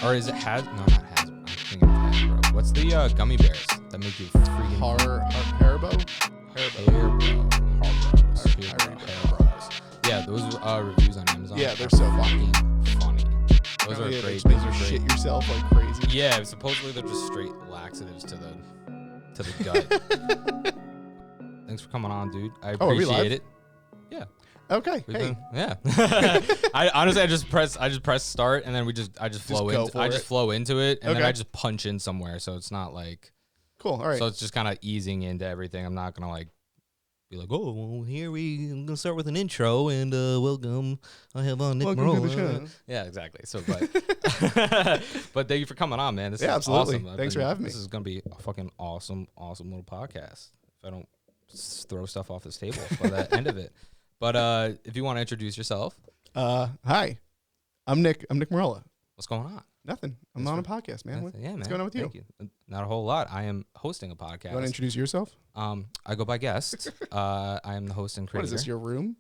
Or is it Has? No, not Hasbro. I'm thinking of Hasbro. What's the gummy bears that make you freaking Haribo? Yeah, those reviews on Amazon. Yeah, they're so fucking funny. Those are great. They make you shit yourself like crazy. Yeah, supposedly they're just straight laxatives to the gut. Thanks for coming on, dude. I appreciate it. Yeah. Okay. Yeah. I honestly, I just press start, and then I just flow into it, and then I just punch in somewhere, so it's not like cool. All right. So it's just kind of easing into everything. I'm not gonna like be like, oh, well, I'm gonna start with an intro, and welcome. I have on Nick Merola. Yeah, exactly. So, but thank you for coming on, man. This is absolutely. Awesome. Thanks for having me. This is gonna be a fucking awesome little podcast. If I don't throw stuff off this table by the end of it. But if you want to introduce yourself. Hi. I'm Nick Merola. What's going on? Nothing. I'm on a podcast, man. Yeah, man. What's going on with you? Thank you. Not a whole lot. I am hosting a podcast. You want to introduce yourself? I go by guest. I am the host and creator. What is this, your room?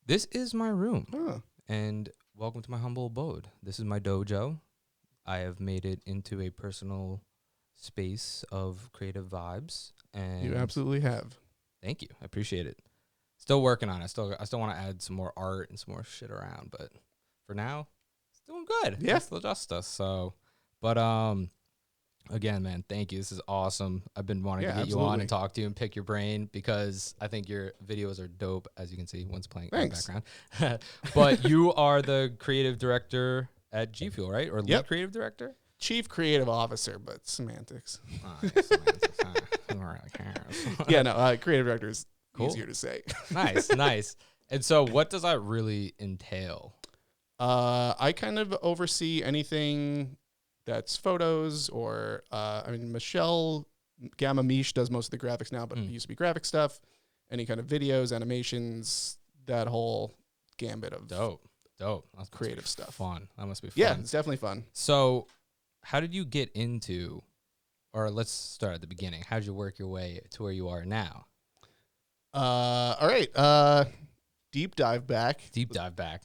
This is my room. Oh. And welcome to my humble abode. This is my dojo. I have made it into a personal space of creative vibes. And you absolutely have. Thank you. I appreciate it. Still working on it. I still want to add some more art and some more shit around, but for now, it's doing good. Yeah. It's still justice. So, but again, man, thank you. This is awesome. I've been wanting to get you on and talk to you and pick your brain because I think your videos are dope, as you can see. One's playing in the background. But you are the creative director at Gfuel, right? Or lead creative director? Chief Creative Officer, but semantics. Semantics. Who really cares? Yeah, no, creative director is easier to say. Nice. And so what does that really entail? I kind of oversee anything that's photos or, Michelle Gamma-Mish does most of the graphics now, but it used to be graphic stuff, any kind of videos, animations, that whole gambit of dope. That's creative stuff. Fun. That must be fun. Yeah, it's definitely fun. So how did you get into, or let's start at the beginning. How did you work your way to where you are now? All right. Deep dive back.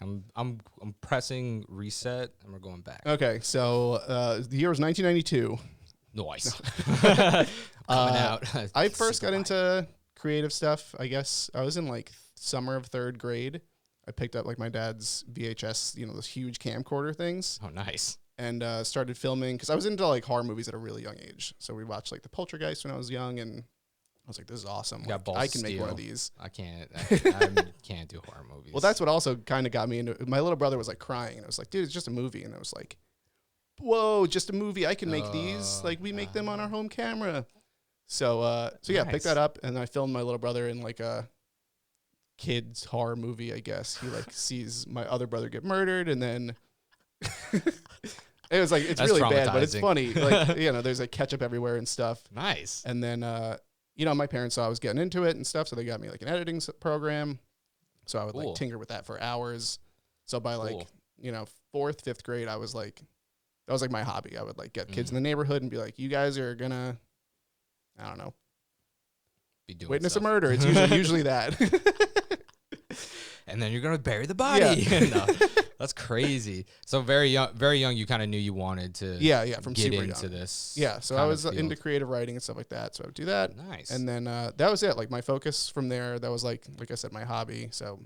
I'm pressing reset and we're going back. Okay, so the year was 1992. Nice. Coming out. I first got into creative stuff. I guess I was in like summer of third grade. I picked up like my dad's VHS, those huge camcorder things. Oh, nice. And started filming because I was into like horror movies at a really young age. So we watched like The Poltergeist when I was young, and I was like, "This is awesome! Like, I can make one of these." I can't do horror movies. Well, that's what also kind of got me into it. My little brother was like crying, and I was like, "Dude, it's just a movie." And I was like, "Whoa, just a movie! I can make these. Like, we make them on our home camera." So yeah, picked that up, and I filmed my little brother in like a kid's horror movie. I guess he like sees my other brother get murdered, and then. It was like, it's really bad, but it's funny. Like, there's like ketchup everywhere and stuff. Nice. And then, my parents saw I was getting into it and stuff, so they got me like an editing program. So I would like tinker with that for hours. So by like, 4th, 5th grade, I was like, that was like my hobby. I would like get kids in the neighborhood and be like, you guys are gonna, I don't know, be doing witness stuff. A murder. It's usually that. And then you're gonna bury the body. Yeah. That's crazy. So very young, you kind of knew you wanted to from get super into young. this. Yeah, so I was into creative writing and stuff like that. So I would do that. Nice. And then that was it. Like my focus from there, that was like I said, my hobby. So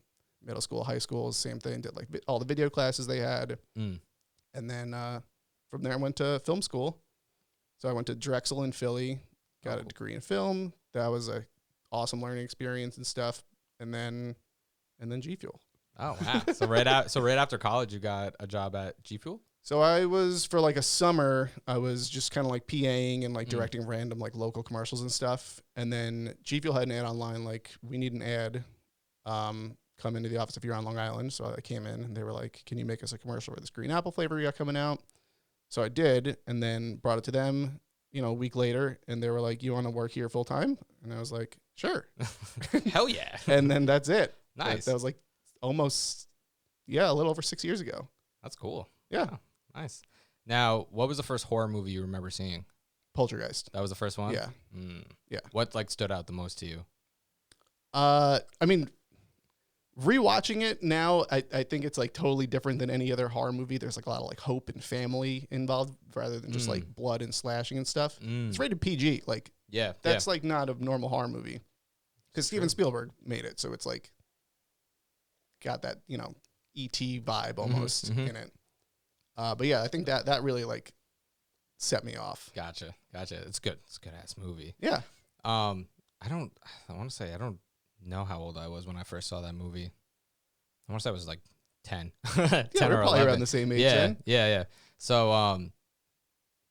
middle school, high school, same thing. Did like all the video classes they had. And then from there I went to film school. So I went to Drexel in Philly, got a degree in film. That was a awesome learning experience and stuff. And then Gfuel. Oh, wow. So right after college, you got a job at Gfuel? So I was, for like a summer, I was just kind of like PAing and like directing random like local commercials and stuff. And then Gfuel had an ad online, like, we need an ad, come into the office if you're on Long Island. So I came in and they were like, can you make us a commercial for this green apple flavor we got coming out? So I did, and then brought it to them, a week later, and they were like, you want to work here full time? And I was like, sure. Hell yeah. And then that's it. Nice. That was like almost, a little over 6 years ago. That's cool. Yeah. Oh, nice. Now, what was the first horror movie you remember seeing? Poltergeist. That was the first one? Yeah. Yeah. What like stood out the most to you? Rewatching it now, I think it's like totally different than any other horror movie. There's like a lot of like hope and family involved rather than just like blood and slashing and stuff. It's rated PG. Like, that's like not a normal horror movie because Steven Spielberg made it. So it's like got that, you know, E.T. vibe almost in it. But yeah, I think that really like set me off. Gotcha. It's good. It's a good ass movie. Yeah. I want to say I don't know how old I was when I first saw that movie. I want to say I was like 10. 10 we're or probably 11. around the same age. Yeah. So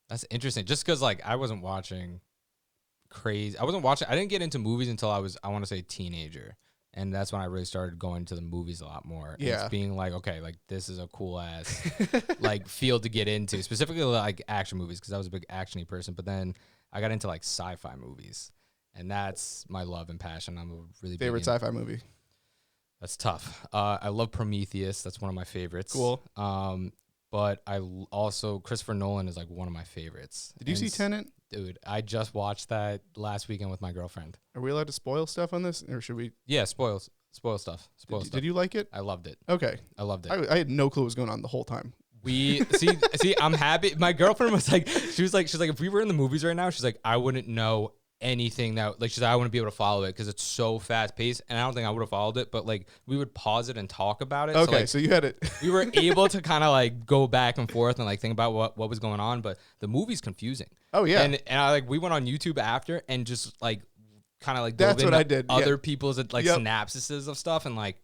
that's interesting. Just because like I wasn't watching crazy. I didn't get into movies until I was, I want to say, teenager. And that's when I really started going to the movies a lot more. Yeah. It's being like, okay, like this is a cool ass like field to get into, specifically like action movies, because I was a big action-y person. But then I got into like sci-fi movies, and that's my love and passion. I'm a really favorite sci-fi movie. That's tough. I love Prometheus. That's one of my favorites. Cool. But I also Christopher Nolan is like one of my favorites. Did you see Tenet? Dude, I just watched that last weekend with my girlfriend. Are we allowed to spoil stuff on this, or should we? Yeah, spoil stuff. Did you like it? I loved it. Okay, I loved it. I had no clue what was going on the whole time. We see. I'm happy. My girlfriend was like, she's like, if we were in the movies right now, she's like, I wouldn't know anything that like she's like, I wouldn't be able to follow it because it's so fast paced, and I don't think I would have followed it. But like we would pause it and talk about it. Okay, so you had it. We were able to kind of like go back and forth and like think about what was going on. But the movie's confusing. Oh yeah, and I like we went on YouTube after and just like kind of like that's what I did. Other people's like synopsises of stuff, and like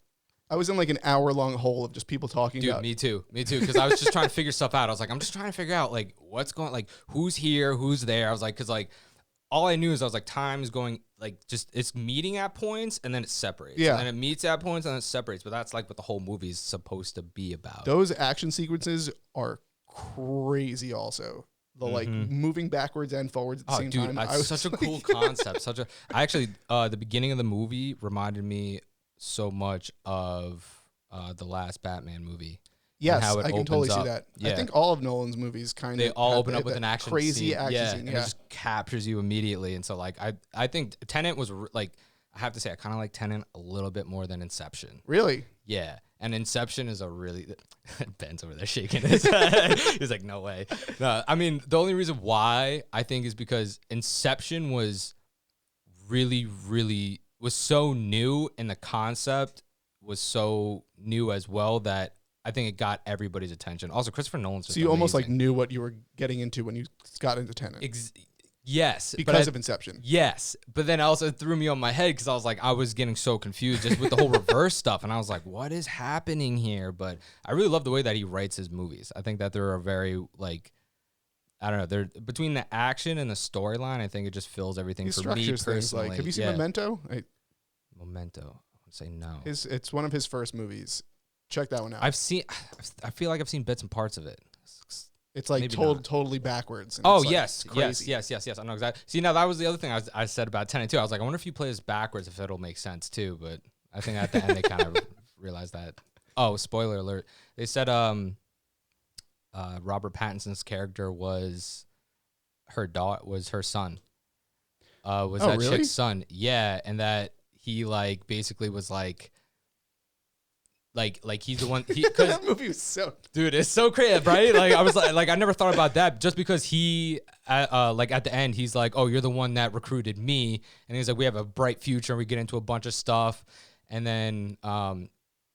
I was in like an hour-long hole of just people talking. Dude, about. me too. Because I was just trying to figure stuff out. I was like, I'm just trying to figure out like what's going, like who's here, who's there. I was like, because like all I knew is I was like, time is going like just it's meeting at points and then it separates. Yeah, and then it meets at points and then it separates. But that's like what the whole movie is supposed to be about. Those action sequences are crazy. Also, the like moving backwards and forwards at the same time. It's such a cool concept. I actually the beginning of the movie reminded me so much of the last Batman movie. Yes, I can totally see that. Yeah. I think all of Nolan's movies they all open up with an action crazy scene. action scene. And it just captures you immediately. And so like I think Tenet was like, I have to say I kind of like Tenet a little bit more than Inception. Really? Yeah. And Inception is a really Ben's over there shaking his head. He's like, no way. No, I mean, the only reason why I think is because Inception was really, really was so new, and the concept was so new as well that I think it got everybody's attention. Also, Christopher Nolan's just so you amazing. Almost like knew what you were getting into when you got into Tenet. Yes. Because of Inception. Yes. But then also it threw me on my head because I was like, I was getting so confused just with the whole reverse stuff. And I was like, what is happening here? But I really love the way that he writes his movies. I think that they're a very, like, I don't know, they're between the action and the storyline, I think it just fills everything he for me personally. Like, have you seen Memento? Memento. I would say no. It's one of his first movies. Check that one out. I feel like I've seen bits and parts of it. It's like totally backwards. And like yes. I know exactly. See, now that was the other thing I said about Tenet too. I was like, I wonder if you play this backwards, if it'll make sense too. But I think at the end they kind of realized that. Oh, spoiler alert! They said Robert Pattinson's character was her son. Really? Chick's son? Yeah, and that he like basically was like he's the one. That movie was so dude, it's so creative, right? Like I was like I never thought about that just because he like at the end he's like, oh, you're the one that recruited me, and he's like, we have a bright future, and we get into a bunch of stuff, and then and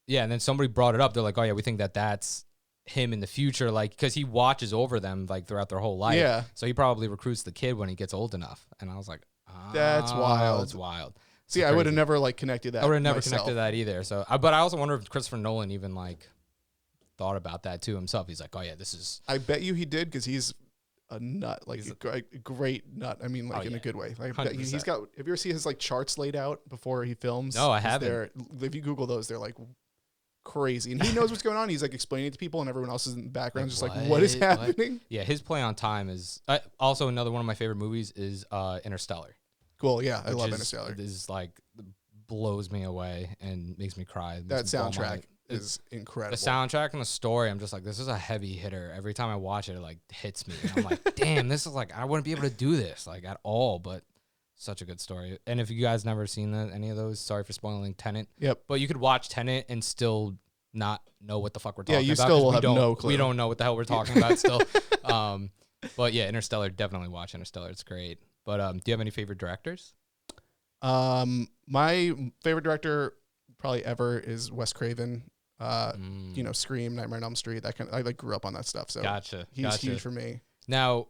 then somebody brought it up. They're like, oh yeah, we think that that's him in the future, like because he watches over them like throughout their whole life. Yeah, so he probably recruits the kid when he gets old enough. And I was like, oh, that's wild. That's wild. See, I would have never like connected that. I would have never connected that either. So, but I also wonder if Christopher Nolan even like thought about that too himself. He's like, oh yeah, this is. I bet you he did because he's a nut, like a great nut. I mean, like in a good way. Like he's got. Have you ever seen his like charts laid out before he films? No, I haven't. If you Google those, they're like crazy, and he knows what's going on. He's like explaining it to people, and everyone else is in the background, just like, what is happening? What? Yeah, his play on time is also another one of my favorite movies is Interstellar. Cool, yeah, I love Interstellar. It is like blows me away and makes me cry. That soundtrack is incredible. The soundtrack and the story, I'm just like, this is a heavy hitter. Every time I watch it, it like hits me. And I'm like, damn, this is like, I wouldn't be able to do this like at all. But Such a good story. And if you guys never seen any of those, sorry for spoiling Tenet. Yep. But you could watch Tenet and still not know what the fuck we're talking about. Yeah, you still will have no clue. We don't know what the hell we're talking about still. But yeah, Interstellar, definitely watch Interstellar. It's great. But do you have any favorite directors? My favorite director probably ever is Wes Craven. You know, Scream, Nightmare on Elm Street. I like grew up on that stuff. So he's huge for me. Now,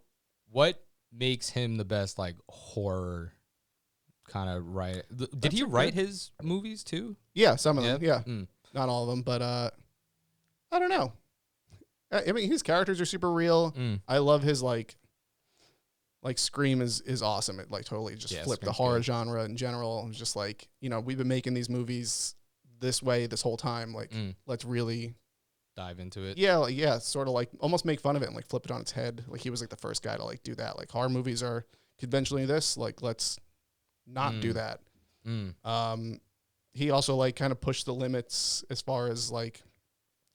what makes him the best like horror kind of writer? Did he write his movies too? Yeah, some of them. Yeah, not all of them, but I don't know. I mean, his characters are super real. I love his like Scream is awesome. It like totally just flipped the horror genre in general. It was just like, you know, we've been making these movies this way this whole time. Like, let's really dive into it. Yeah, sort of like almost make fun of it and like flip it on its head. Like he was like the first guy to like do that. Like horror movies are conventionally this. Like let's not do that. He also like kind of pushed the limits as far as like,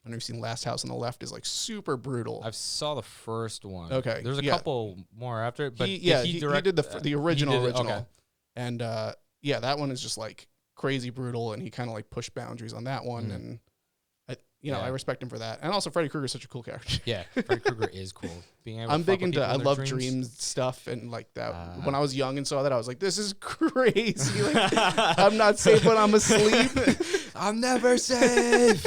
I know you've seen Last House on the Left is like super brutal. I saw the first one. Okay. There's a couple more after it, but he did the original. Okay. And yeah, that one is just like crazy brutal, and he kind of like pushed boundaries on that one, and I respect him for that. And also Freddy Krueger is such a cool character. Yeah, Freddy Krueger is cool. I'm big into I love dreams stuff and like that. When I was young and saw that, I was like, this is crazy. Like, I'm not safe when I'm asleep. I'm never safe.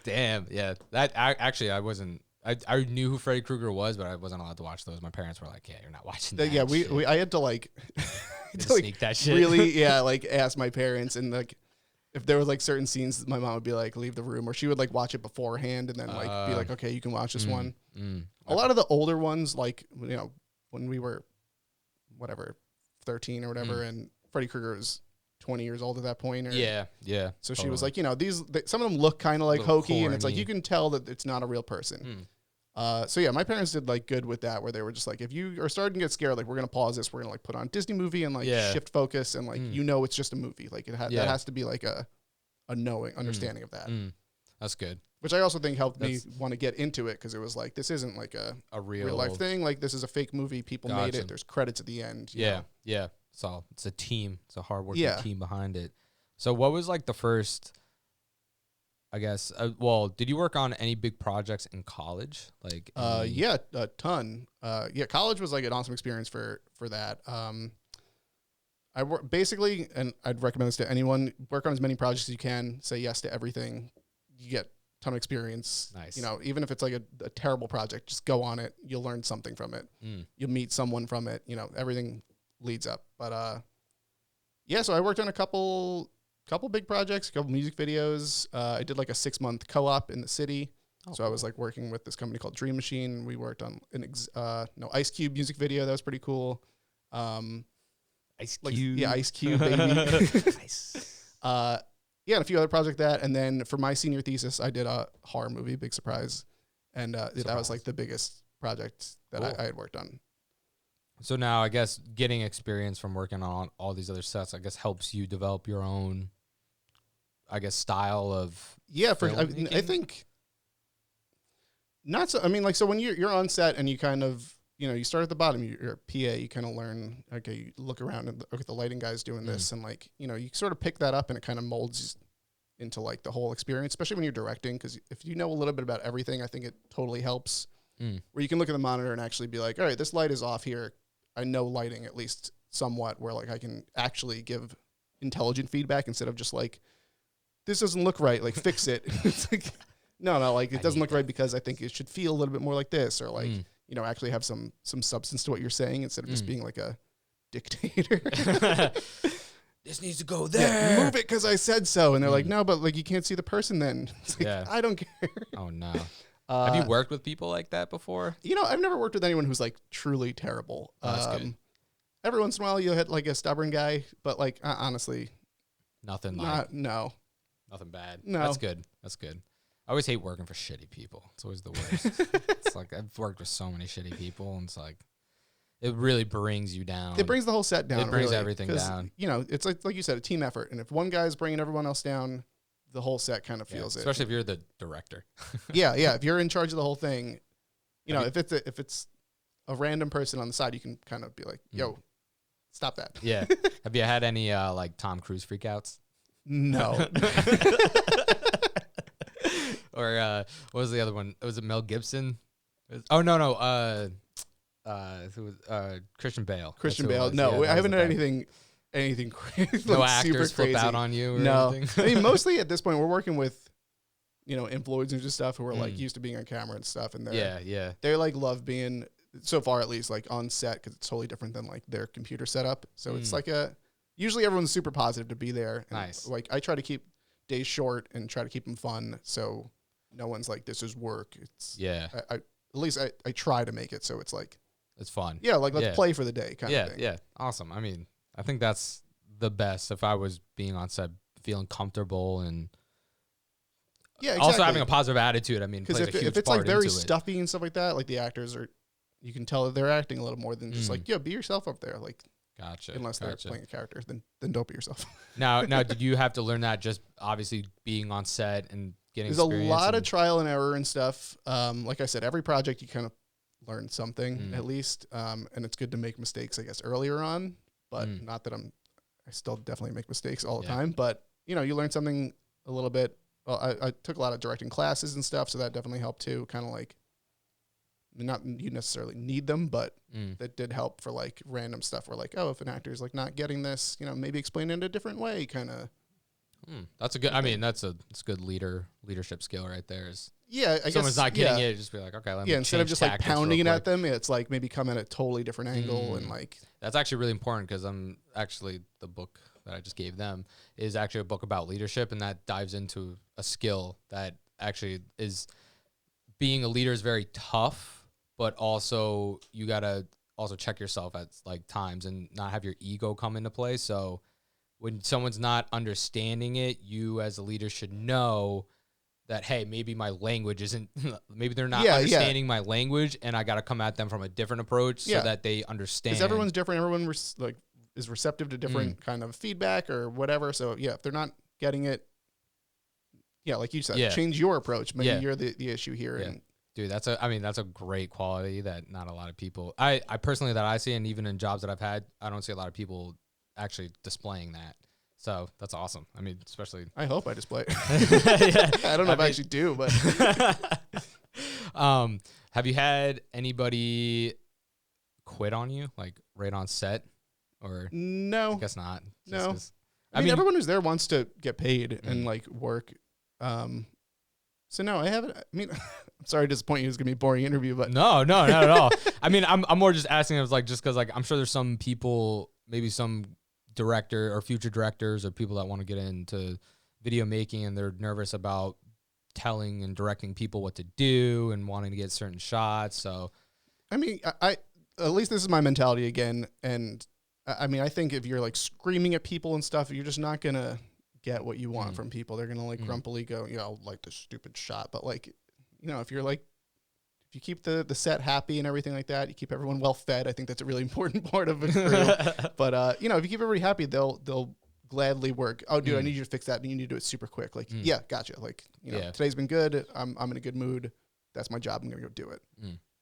Damn. Yeah. That actually, I wasn't. I knew who Freddy Krueger was, but I wasn't allowed to watch those. My parents were like, "Yeah, you're not watching that." Yeah, I had to like, sneak that shit. Really, like ask my parents, and like if there was like certain scenes, my mom would be like, "Leave the room," or she would like watch it beforehand and then like be like, "Okay, you can watch this one." A lot of the older ones, like when we were, 13 or whatever, and Freddy Krueger was 20 years old at that point. Or, yeah. So she was like, some of them look kind of like hokey, corny. And it's like you can tell that it's not a real person. So yeah, my parents did like good with that, where they were just like, if you are starting to get scared, like we're gonna pause this, we're gonna like put on a Disney movie and like shift focus, and like it's just a movie. Like that has to be like a knowing understanding of that. That's good. Which I also think helped me want to get into it, because it was like, this isn't like a real life thing. Like this is a fake movie. People made it. There's credits at the end. Yeah. So it's a team. It's a hardworking team behind it. So what was like the first, I guess, did you work on any big projects in college? Like, yeah, a ton. College was like an awesome experience for that. I basically, and I'd recommend this to anyone, work on as many projects as you can, say yes to everything. You get a ton of experience. Nice. Even if it's like a terrible project, just go on it. You'll learn something from it. You'll meet someone from it. Everything leads up. But so I worked on a couple big projects, a couple music videos. I did like a 6-month co-op in the city. So I was like working with this company called Dream Machine. We worked on an Ice Cube music video. That was pretty cool. Ice Cube. Ice Cube, baby. Nice. And a few other projects and then for my senior thesis, I did a horror movie, big surprise. And that was like the biggest project that I had worked on. So now I guess getting experience from working on all these other sets, I guess, helps you develop your own, I guess, style of I think not so. I mean, like, so when you're on set and you kind of, you start at the bottom, you're a PA, you kind of learn, okay, you look around and look at the lighting guys doing this, and like, you sort of pick that up, and it kind of molds into like the whole experience, especially when you're directing, because if you know a little bit about everything, I think it totally helps. Where you can look at the monitor and actually be like, all right, this light is off here. I know lighting at least somewhat, where like I can actually give intelligent feedback instead of just like, this doesn't look right, like fix it. It's like, no, like it doesn't look right because I think it should feel a little bit more like this, or like, actually have some substance to what you're saying instead of just being like a dictator. This needs to go there. Move it because I said so. And they're like, no, but like you can't see the person then. It's like, I don't care. Oh, no. Have you worked with people like that before? I've never worked with anyone who's like truly terrible. That's good. Every once in a while you'll hit like a stubborn guy, but like honestly, nothing bad. No. That's good. I always hate working for shitty people. It's always the worst. It's like I've worked with so many shitty people, and it's like it really brings you down. It brings the whole set down. It brings everything down. It's like you said, a team effort, and if one guy's bringing everyone else down, the whole set kind of feels it. Especially if you're the director. yeah. If you're in charge of the whole thing, if it's a random person on the side, you can kind of be like, yo, stop that. Yeah. Have you had any like Tom Cruise freakouts? No. Or what was the other one? Was it Mel Gibson? Oh no. Who was Christian Bale? Christian Bale. No, I haven't had anything crazy. No like actors super crazy. flip out on you. Or no, anything? I mean mostly at this point we're working with, influencers and stuff who are like used to being on camera and stuff, and they like love being so far at least like on set because it's totally different than like their computer setup. So it's like usually everyone's super positive to be there. And nice. Like I try to keep days short and try to keep them fun. So no one's like, this is work. It's at least I try to make it so it's like it's fun. Yeah, like let's play for the day kind of thing. Yeah, awesome. I mean, I think that's the best. If I was being on set, feeling comfortable and also having a positive attitude. I mean, because if it's like very stuffy and stuff like that, like the actors are, you can tell that they're acting a little more than just like be yourself up there. Like, gotcha. Unless they're playing a character, then don't be yourself. Now, did you have to learn that just obviously being on set and getting? There's a lot of trial and error and stuff. Like I said, every project you kind of learn something at least, and it's good to make mistakes, I guess, earlier on. But not that I still definitely make mistakes all the time. But you learn something a little bit. Well, I took a lot of directing classes and stuff, so that definitely helped too. Kind of like, not you necessarily need them, but that did help for like random stuff where like, oh, if an actor is like not getting this, maybe explain it a different way, kind of. That's a good. I mean, it's good leadership skill right there. I guess someone's not getting it, just be like, okay, let me instead of just like pounding it at them, it's like maybe come at a totally different angle and like. That's actually really important because I'm actually the book that I just gave them is actually a book about leadership, and that dives into a skill that actually is being a leader is very tough, but also you gotta also check yourself at like times and not have your ego come into play. So when someone's not understanding it, you as a leader should know that, hey, maybe my language isn't, maybe they're not understanding my language, and I got to come at them from a different approach so that they understand. Because everyone's different. Everyone is receptive to different kind of feedback or whatever. So if they're not getting it, like you said, change your approach. Maybe you're the issue here. And dude, that's a great quality that not a lot of people, I personally that I see, and even in jobs that I've had, I don't see a lot of people actually displaying that. So that's awesome. I mean, especially. I hope I display it. I don't know if I actually do, but. Have you had anybody quit on you, like right on set, or no? I guess not. No. I mean, everyone who's there wants to get paid and like work. So no, I haven't. I mean, I'm sorry to disappoint you. It's gonna be a boring interview, but no, not at all. I mean, I'm more just asking. I was like, just because like I'm sure there's some people, maybe some director or future directors or people that want to get into video making and they're nervous about telling and directing people what to do and wanting to get certain shots. So, I mean, I at least this is my mentality again. And I mean, I think if you're like screaming at people and stuff, you're just not gonna get what you want from people. They're gonna like grumpily go, like this stupid shot. But like, if you're like, if you keep the set happy and everything like that, you keep everyone well fed. I think that's a really important part of a crew. But if you keep everybody happy, they'll gladly work. Oh, dude, I need you to fix that, and you need to do it super quick. Like, yeah, gotcha. Like, today's been good. I'm in a good mood. That's my job. I'm gonna go do it.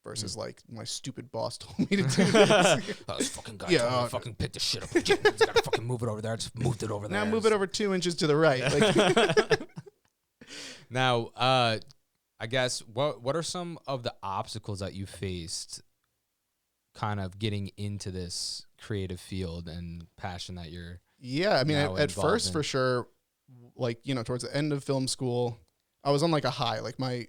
Versus like my stupid boss told me to do this. This fucking guy told me to fucking pick this shit up. He's gotta fucking move it over there. I just moved it over there. Now move it over 2 inches to the right. Like now, I guess what are some of the obstacles that you faced kind of getting into this creative field and passion that you're I mean at first for sure, like towards the end of film school I was on like a high, like my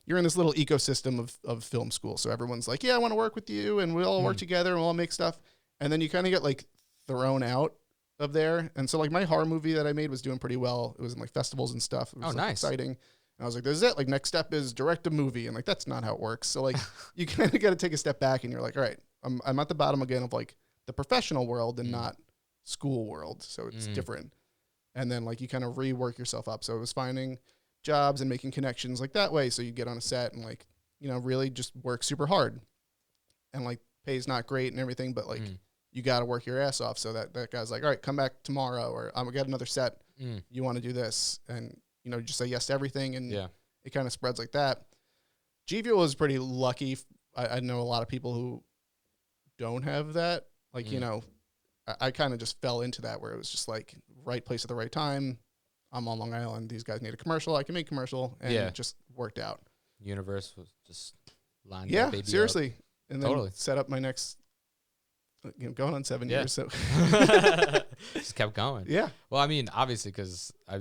you're in this little ecosystem of film school, so everyone's like, I want to work with you and we'll all work together and we'll all make stuff, and then you kind of get like thrown out of there. And so like my horror movie that I made was doing pretty well. It was in like festivals and stuff. It was nice. Exciting. And I was like, this is it. Like next step is direct a movie. And like, that's not how it works. So like you kind of got to take a step back and you're like, all right, I'm at the bottom again of like the professional world and not school world. So it's different. And then like you kind of rework yourself up. So it was finding jobs and making connections like that way. So you get on a set and like, really just work super hard, and like pay's not great and everything, but like you got to work your ass off. So that guy's like, all right, come back tomorrow, or I'm gonna get another set. You want to do this? And just say yes to everything. And it kind of spreads like that. Gfuel is pretty lucky. I know a lot of people who don't have that Like, you know, I kind of just fell into that where it was just like right place at the right time. I'm on Long Island. These guys need a commercial. I can make commercial. And it just worked out. Universe was just lined up. Yeah, baby seriously. Up. And then set up my next, you know, going on 7 years. So just kept going. Yeah. Well, I mean, obviously, because I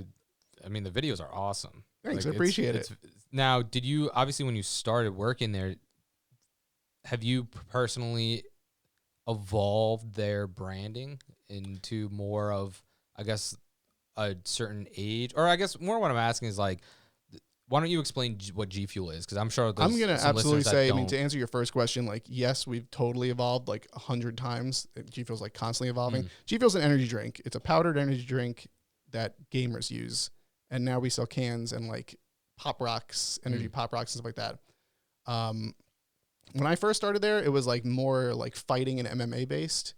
mean, the videos are awesome. Thanks. Like, I appreciate it. Now, did you, obviously, when you started working there, have you personally evolved their branding into more of, I guess, a certain age? Or I guess more what I'm asking is like, why don't you explain what Gfuel is? Because I'm sure I'm going to absolutely say, I mean, to answer your first question, like, yes, we've totally evolved like 100 times. Gfuel's like constantly evolving. Gfuel's an energy drink. It's a powdered energy drink that gamers use. And now we sell cans and like pop rocks, energy pop rocks and stuff like that. When I first started there, it was like more like fighting and MMA based.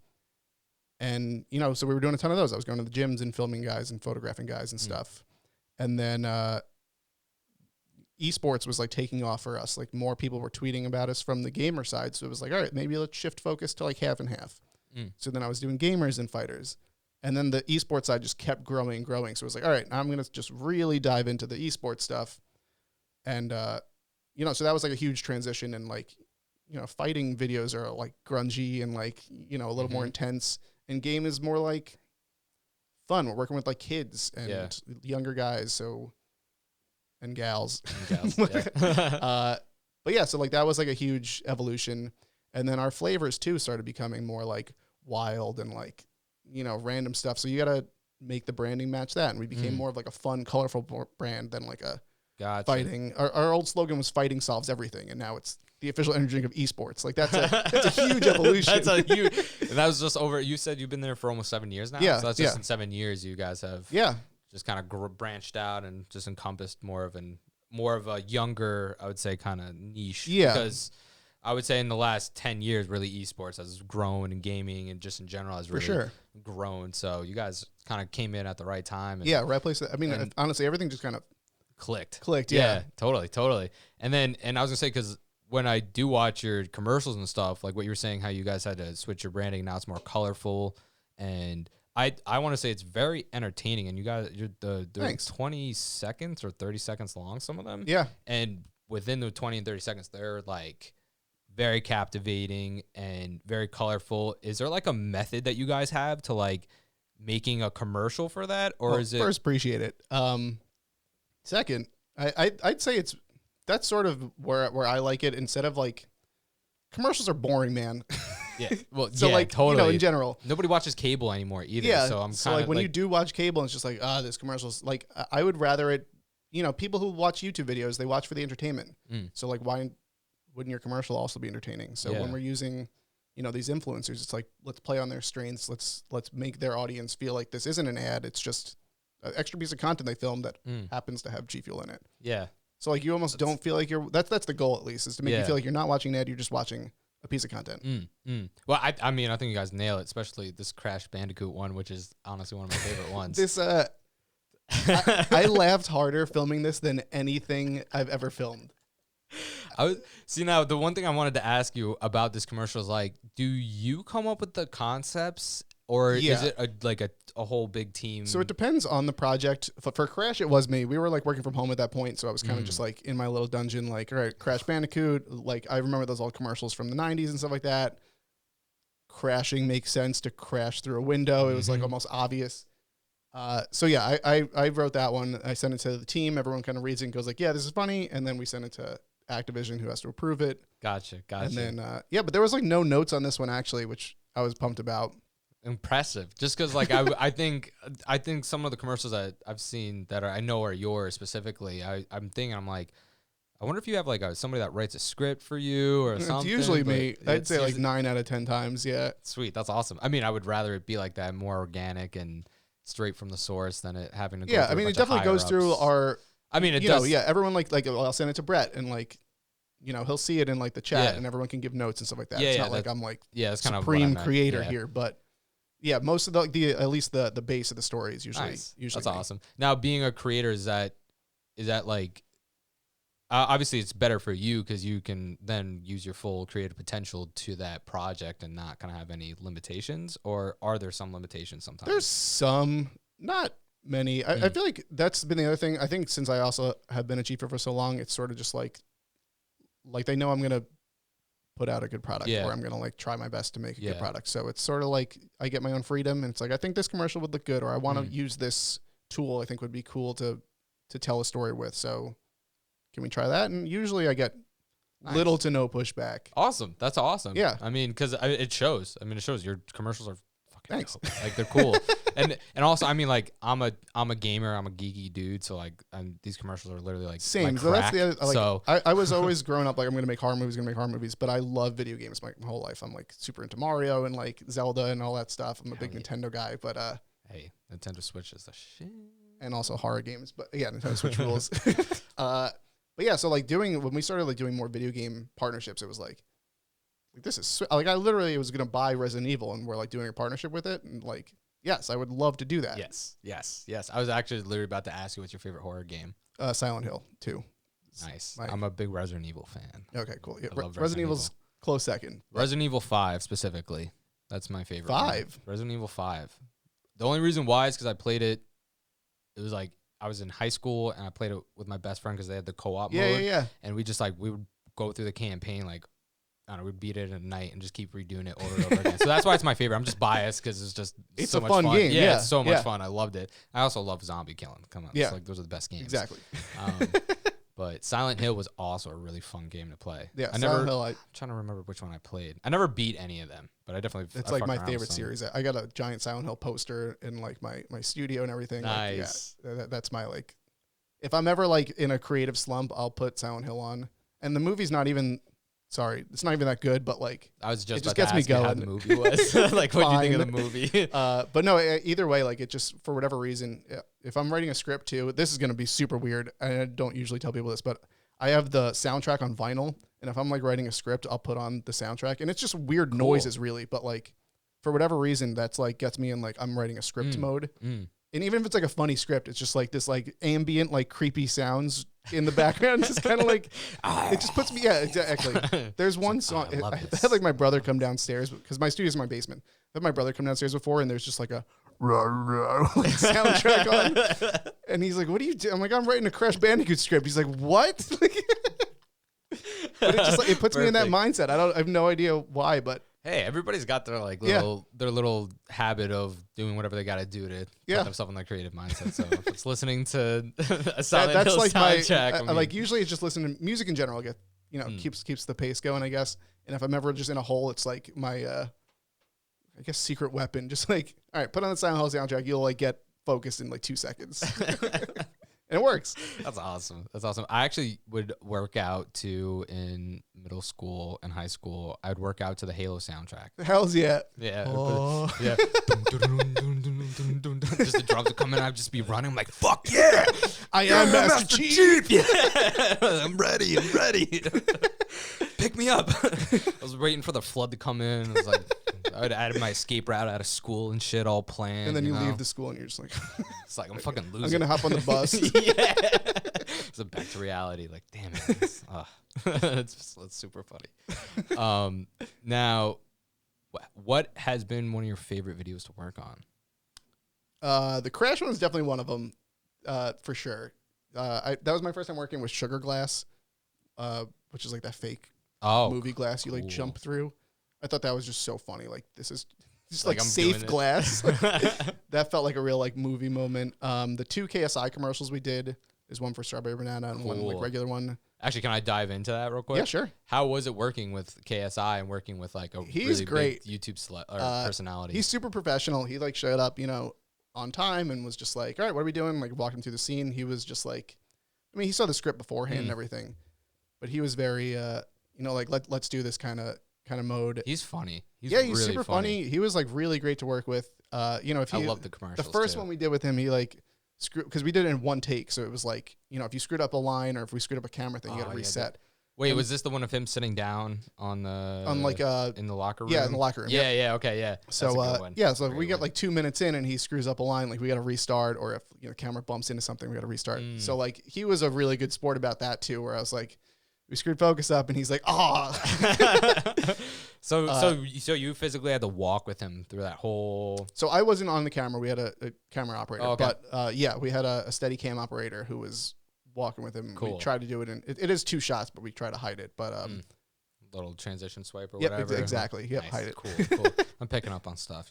And, you know, so we were doing a ton of those. I was going to the gyms and filming guys and photographing guys and stuff. And then esports was like taking off for us. Like more people were tweeting about us from the gamer side. So it was like, all right, maybe let's shift focus to like half and half. So then I was doing gamers and fighters. And then the esports side just kept growing and growing. So it was like, all right, now I'm going to just really dive into the esports stuff. And, you know, so that was like a huge transition. And like, you know, fighting videos are like grungy and like, you know, a little more intense. And game is more like fun. We're working with like kids and younger guys. So, and gals. But yeah, so like that was like a huge evolution. And then our flavors too started becoming more like wild and like, you know, random stuff. So you got to make the branding match that. And we became more of like a fun, colorful brand than like a fighting. Our old slogan was fighting solves everything. And now it's the official energy drink of esports. Like that's a huge evolution. That's a huge, and that was just over, you said you've been there for almost 7 years now. Yeah. So that's just in 7 years you guys have just kind of branched out and just encompassed more of a younger, I would say, kind of niche. Yeah. Because I would say in the last 10 years, really esports has grown, and gaming and just in general has really grown. So you guys kind of came in at the right time. And, right place. I mean, honestly, everything just kind of clicked. Yeah. Totally. And I was gonna say, because when I do watch your commercials and stuff, like what you were saying, how you guys had to switch your branding, now it's more colorful, and I want to say it's very entertaining. And you guys, they're 20 seconds or 30 seconds long, some of them. Yeah. And within the 20 and 30 seconds, they're like very captivating and very colorful. Is there like a method that you guys have to like making a commercial for that, or is it? First, appreciate it. Second, I'd say that's sort of where I like it. Instead of like, commercials are boring, man. Yeah. Well, so like, totally. You know, in general, nobody watches cable anymore either. Yeah. So I'm so like when you do watch cable, it's just like, this commercial's like, I would rather it, you know, people who watch YouTube videos, they watch for the entertainment. So like, why wouldn't your commercial also be entertaining? So when we're using, you know, these influencers, it's like, let's play on their strengths. Let's make their audience feel like this isn't an ad. It's just an extra piece of content they filmed that happens to have Gfuel in it. Yeah. So like you almost don't feel like you're, that's the goal at least, is to make you feel like you're not watching an ad, you're just watching a piece of content. Well, I mean, I think you guys nail it, especially this Crash Bandicoot one, which is honestly one of my favorite ones. This, I laughed harder filming this than anything I've ever filmed. Now the one thing I wanted to ask you about this commercial is like, do you come up with the concepts, or is it a whole big team? So it depends on the project. For Crash, it was me. We were like working from home at that point, so I was kind of just like in my little dungeon, like, all right, Crash Bandicoot. Like I remember those old commercials from the 90s and stuff like that. Crashing makes sense to crash through a window. It was like almost obvious. So yeah, I wrote that one. I sent it to the team. Everyone kind of reads it and goes like, yeah, this is funny. And then we sent it to Activision, who has to approve it. Gotcha. And then, but there was like no notes on this one actually, which I was pumped about. Impressive. Just because like I think some of the commercials that I've seen that I know are yours specifically, I'm thinking, I'm like, I wonder if you have like somebody that writes a script for you or something. It's usually me. I'd say like 9 out of 10 times. Yeah. Sweet. That's awesome. I mean, I would rather it be like that, more organic and straight from the source than it having to go I mean, it definitely goes through our, I mean, it does. Everyone like I'll send it to Brett and like, you know, he'll see it in like the chat and everyone can give notes and stuff like that. It's not like I'm like it's kind supreme creator here, but yeah, most of the at least the base of the story is usually That's awesome. Now, being a creator, is that like, obviously it's better for you because you can then use your full creative potential to that project and not kind of have any limitations, or are there some limitations sometimes? There's some, not many. I feel like that's been the other thing. I think since I also have been a chief for so long, it's sort of just like they know I'm going to put out a good product, or I'm going to like try my best to make a good product. So it's sort of like I get my own freedom, and it's like, I think this commercial would look good, or I want to use this tool I think would be cool to tell a story with. So can we try that? And usually I get little to no pushback. Awesome. That's awesome. Yeah. I mean, because it shows. I mean, it shows your commercials are fucking dope. Like, they're cool. and also, I mean, like, I'm a gamer. I'm a geeky dude. So, like, these commercials are literally, like, same. So that's the other, like, so I was always growing up, like, I'm going to make horror movies, but I love video games my whole life. I'm, like, super into Mario and, like, Zelda and all that stuff. I'm a big Nintendo guy, but hey, Nintendo Switch is the shit. And also horror games. But, yeah, Nintendo Switch rules. But yeah, so like when we started like doing more video game partnerships, it was like this is like I literally was gonna buy Resident Evil, and we're like doing a partnership with it, and like yes, I would love to do that. Yes. I was actually literally about to ask you what's your favorite horror game. Silent Hill 2. Nice. I'm a big Resident Evil fan. Okay, cool. Yeah, Resident Evil's close second. Resident Evil 5 specifically. That's my favorite. 5. Resident Evil 5. The only reason why is because I played it. It was like I was in high school and I played it with my best friend because they had the co-op mode. Yeah. And we just we would go through the campaign like, I don't know, we'd beat it at night and just keep redoing it over and over again. So that's why it's my favorite. I'm just biased because it's so a much fun game. Yeah, it's so much fun. I loved it. I also love zombie killing. Come on, yeah, like those are the best games. Exactly. But Silent Hill was also a really fun game to play. Yeah, I'm trying to remember which one I played. I never beat any of them, but I definitely. It's like my favorite series. I got a giant Silent Hill poster in like my studio and everything. Nice. Like, yeah, that's my like. If I'm ever like in a creative slump, I'll put Silent Hill on. And the movie's not even. Sorry, it's not even that good, but like it just gets me going. How the movie was like, what do you think of the movie? But no, either way, like it just for whatever reason, if I'm writing a script too, this is gonna be super weird. I don't usually tell people this, but I have the soundtrack on vinyl, and if I'm like writing a script, I'll put on the soundtrack, and it's just weird noises, really. But like for whatever reason, that's like gets me in like I'm writing a script mode. And even if it's like a funny script, it's just like this like ambient like creepy sounds in the background. Just kind of like it just puts me. Yeah, exactly. There's one song. I had like my brother come downstairs because my studio's in my basement. I had my brother come downstairs before, and there's just like a like soundtrack on, and he's like, "What do you do?" I'm like, "I'm writing a Crash Bandicoot script." He's like, "What?" But it just like, it puts me in that mindset. I have no idea why, but. Hey, everybody's got their like their little habit of doing whatever they got to do to put themselves in their creative mindset. So if it's listening to a Silent Hill like soundtrack, I mean, like usually it's just listening to music in general. Get keeps the pace going, I guess. And if I'm ever just in a hole, it's like my I guess secret weapon. Just like, all right, put on the Silent Hill soundtrack. You'll like get focused in like 2 seconds. And it works. That's awesome. I actually would work out too in middle school and high school. I'd work out to the Halo soundtrack. Hells yeah. Yeah. Oh. Yeah. Just the drums would come in. I'd just be running. I'm like, fuck yeah. I am Master Chief. Yeah. I'm ready. Pick me up. I was waiting for the flood to come in. I was like, I'd add my escape route out of school and shit all planned. And then you leave the school and you're just like, it's like, I'm fucking losing. I'm going to hop on the bus. Yeah. It's back to reality. Like, damn it. It's super funny. Now, what has been one of your favorite videos to work on? The Crash one is definitely one of them, for sure. That was my first time working with Sugar Glass, which is like that fake movie glass you like jump through. I thought that was just so funny. Like, this is just like safe glass. That felt like a real like movie moment. The 2 KSI commercials we did is one for Strawberry Banana and one like regular one. Actually, can I dive into that real quick? Yeah, sure. How was it working with KSI and working with like a really great big YouTube personality? He's super professional. He like showed up, on time and was just like, all right, what are we doing? Like walking through the scene. He was just like, I mean, he saw the script beforehand and everything, but he was very, like let's do this kind of mode. He's funny. He's really super funny. He was like really great to work with. If I love the commercials. The first one we did with him, he like screwed because we did it in one take, so it was like if you screwed up a line or if we screwed up a camera thing, you got to reset. Wait, was this the one of him sitting down on like in the locker room? Yeah, in the locker room. Yeah, okay, yeah. So so we get like 2 minutes in and he screws up a line, like we got to restart, or if camera bumps into something, we got to restart. So like he was a really good sport about that too, where I was like, we screwed focus up, and he's like, So you physically had to walk with him through that whole. So I wasn't on the camera. We had a camera operator, okay. But we had a steady cam operator who was walking with him. Cool. We tried to do it, it is 2 shots, but we try to hide it. But little transition swipe or whatever. Exactly. Yep, nice. Hide it. Cool. I'm picking up on stuff.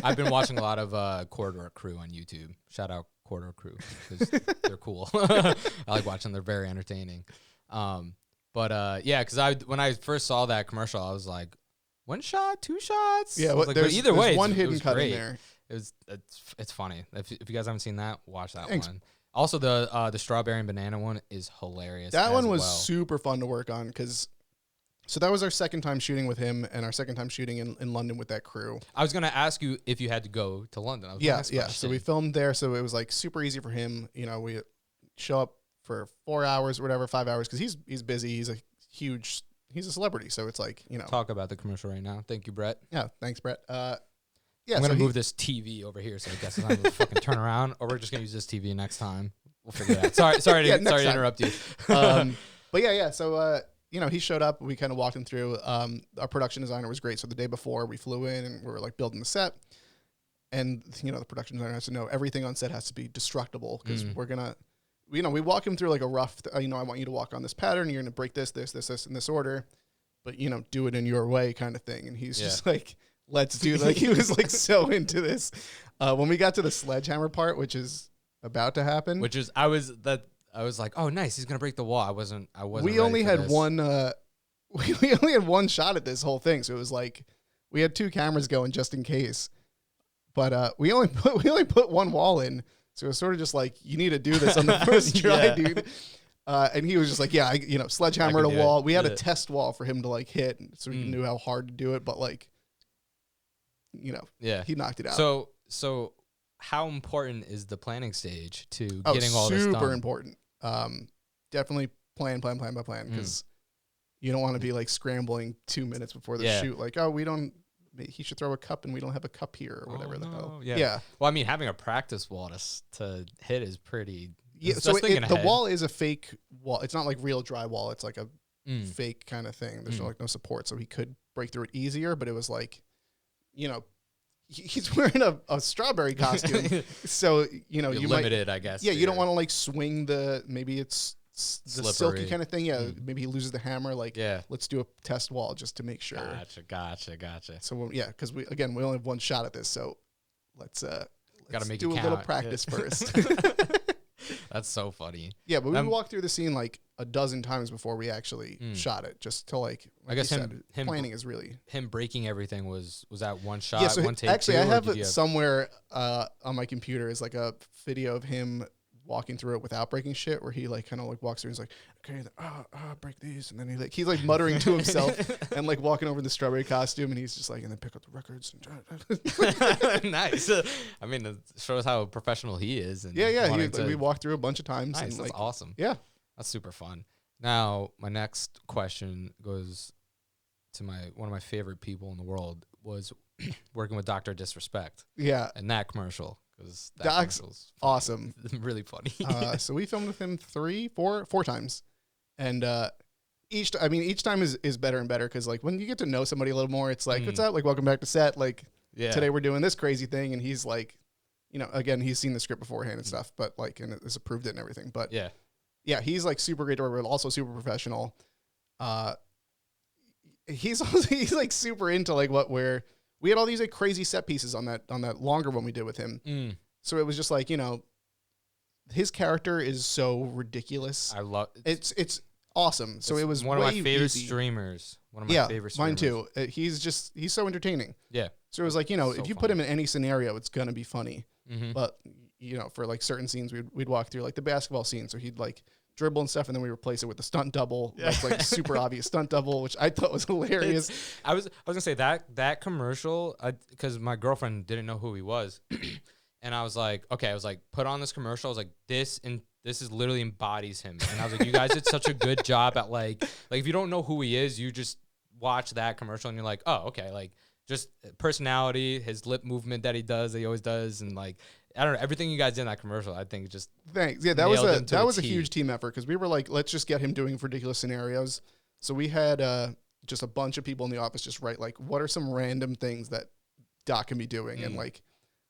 I've been watching a lot of Corridor Crew on YouTube. Shout out Corridor Crew because they're cool. I like watching. They're very entertaining. Because when I first saw that commercial, I was like, 1 shot, 2 shots. Yeah, like, but either way, one hidden cut great. in there. It's funny. If you guys haven't seen that, watch that one. Also, the strawberry and banana one is hilarious. That one was super fun to work on because. So that was our second time shooting with him, and our second time shooting in London with that crew. I was gonna ask you if you had to go to London. Yeah. So we filmed there, so it was like super easy for him. We show up for 4 hours or whatever, 5 hours, because he's busy. He's a celebrity, so it's like Talk about the commercial right now. Thank you, Brett. Yeah, thanks, Brett. I'm gonna move this TV over here, so I guess it's not gonna fucking turn around, or we're just gonna use this TV next time. We'll figure it out. Sorry to interrupt you. But yeah. So he showed up. We kind of walked him through. Our production designer was great. So the day before, we flew in and we were like building the set, and the production designer has to know everything on set has to be destructible because we're gonna. We walk him through like a rough, I want you to walk on this pattern. You're going to break this, in this order, but, do it in your way kind of thing. And he's just like, let's do like, he was like so into this. When we got to the sledgehammer part, which is about to happen. I was like, oh, nice. He's going to break the wall. I wasn't. We only had one, we only had 1 shot at this whole thing. So it was like, we had 2 cameras going just in case, but we only put 1 wall in. So it was sort of just like, you need to do this on the first try, dude. And he was just like, sledgehammer at a wall. We had a test wall for him to like hit, so we knew how hard to do it. But like, he knocked it out. So how important is the planning stage to getting all this done? Super important. Definitely plan because you don't want to be like scrambling 2 minutes before the shoot. Like, he should throw a cup and we don't have a cup here or whatever the hell. Yeah. Well, I mean, having a practice wall to hit is pretty. Yeah. So the wall is a fake wall. It's not like real drywall. It's like a fake kind of thing. There's no support. So he could break through it easier, but it was like, he's wearing a strawberry costume. So, you limited, I guess. Yeah. You don't want to like swing maybe it's the silky kind of thing. Yeah. Maybe he loses the hammer. Like, let's do a test wall just to make sure. Gotcha. So because we only have 1 shot at this. So let's make do it a little practice first. That's so funny. Yeah. But we walked through the scene like a dozen times before we actually shot it, just to like I guess him planning is really him breaking everything was that 1 shot. Yeah. So one take. Actually, I have it somewhere on my computer is like a video of him walking through it without breaking shit, where he like kind of like walks through. He's like, okay, break these, and then he's like muttering to himself and like walking over in the strawberry costume, and he's just like, and then pick up the records. Nice. I mean, it shows how professional he is. And we walked through a bunch of times. Nice, and that's awesome. Yeah, that's super fun. Now, my next question goes to one of my favorite people in the world was working with Dr. Disrespect. Yeah, and that commercial. Because Doc's awesome. Really funny. So we filmed with him 4 times. And each time is better and better because like when you get to know somebody a little more, it's like, what's up? Like, welcome back to set. Like, today we're doing this crazy thing. And he's like, again, he's seen the script beforehand and stuff, but like, and has approved it and everything. But yeah, he's like super great to work with, also super professional. He's like super into like we had all these like crazy set pieces on that longer one we did with him. So it was just like, his character is so ridiculous. I love it's awesome. So it was one of my favorite streamers. One of my favorite streamers. Mine too. He's so entertaining. Yeah. So it was like, if you put him in any scenario, it's gonna be funny. But for like certain scenes, we'd walk through like the basketball scene. So he'd like dribble and stuff, and then we replace it with the stunt double. That's like super obvious stunt double, which I thought was hilarious. I was gonna say that commercial because my girlfriend didn't know who he was, and I was like, put on this commercial. I was like, this this is literally embodies him. And I was like, you guys did such a good job at like if you don't know who he is, you just watch that commercial and you're like, oh, okay, like just personality, his lip movement that he always does, and like I don't know, everything you guys did in that commercial, I think just thanks. Yeah, that was a huge team effort because we were like, let's just get him doing ridiculous scenarios. So we had just a bunch of people in the office just write like, what are some random things that Doc can be doing, and like.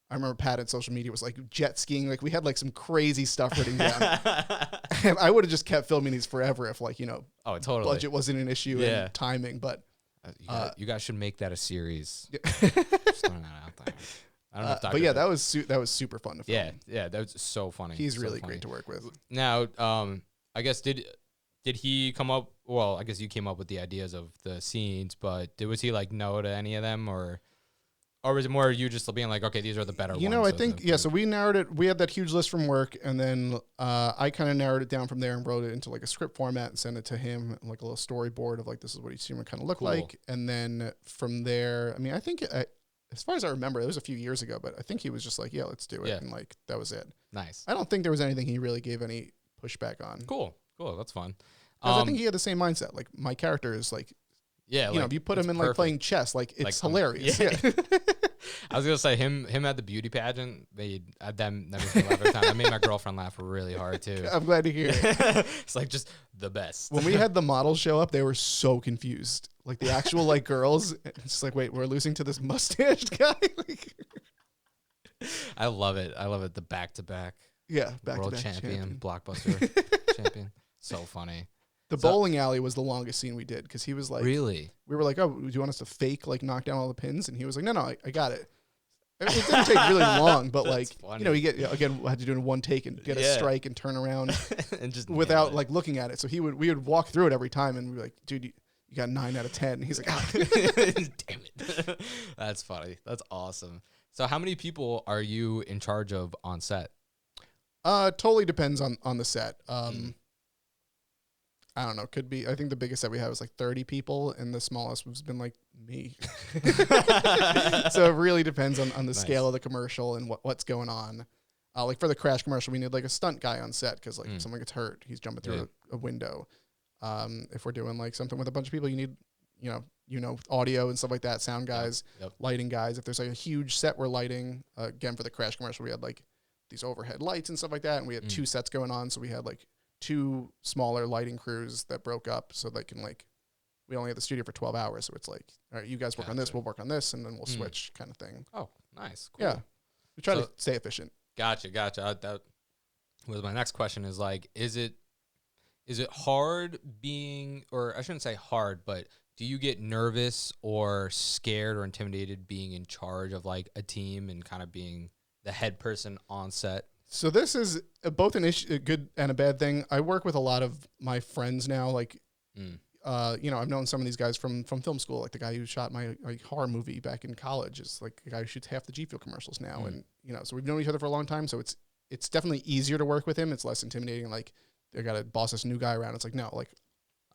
I remember Pat at social media was like jet skiing. Like we had like some crazy stuff written down. And I would have just kept filming these forever if like, oh, totally. budget wasn't an issue and timing, but you guys should make that a series. Just throwing that out there. I don't know if but yeah, that was super fun to film. Yeah, that was so funny. He's really great to work with. Now, I guess did he come up, well, I guess you came up with the ideas of the scenes, but was he like no to any of them, or was it more you just being like, okay, these are the better ones? I think, so we narrowed it. We had that huge list from work, and then I kind of narrowed it down from there and wrote it into like a script format and sent it to him, like a little storyboard of like, this is what each scene would kind of look like. And then from there, I mean, I think as far as I remember, it was a few years ago, but I think he was just like, yeah, let's do it. Yeah. And like, that was it. Nice. I don't think there was anything he really gave any pushback on. Cool. That's fun. I think he had the same mindset. Like my character is like, if you put him in like playing chess, like it's like, hilarious. Yeah. I was gonna say him at the beauty pageant. That made me laugh every time. I made my girlfriend laugh really hard too. I'm glad to hear it. It's like just the best. When we had the models show up, they were so confused. Like the actual like girls, it's like, wait, we're losing to this mustached guy. I love it. The back-to-back. Yeah, world champion, blockbuster champion. So funny. The bowling alley was the longest scene we did because he was like, really? We were like, oh, do you want us to fake like knock down all the pins? And he was like, no, I got it. It didn't take really long, but like, funny. You get, again, we had to do it in one take and get a strike and turn around and just without like looking at it. So we would walk through it every time and we'd be like, dude, you got 9 out of 10. And he's like, oh. Damn it. That's funny. That's awesome. So how many people are you in charge of on set? Totally depends on the set. I don't know. Could be. I think the biggest set we had was like 30 people, and the smallest has been like me. So it really depends on the scale of the commercial and what's going on. Like for the crash commercial, we need like a stunt guy on set because like if someone gets hurt, he's jumping through a window. If we're doing like something with a bunch of people, you need audio and stuff like that, sound guys, lighting guys. If there's like a huge set we're lighting, again for the crash commercial, we had like these overhead lights and stuff like that, and we had 2 sets going on, so we had like 2 smaller lighting crews that broke up so they can like, we only had the studio for 12 hours. So it's like, all right, you guys work on this, we'll work on this, and then we'll switch kind of thing. Oh, nice. Cool. Yeah. We try to stay efficient. Gotcha. That was my next question is like, is it hard being, or I shouldn't say hard, but do you get nervous or scared or intimidated being in charge of like a team and kind of being the head person on set? So this is both a good and a bad thing. I work with a lot of my friends now. Like, I've known some of these guys from film school. Like the guy who shot my horror movie back in college is like the guy who shoots half the Gfuel commercials now. And, so we've known each other for a long time. So it's definitely easier to work with him. It's less intimidating. Like they got to boss this new guy around. It's like, no, like,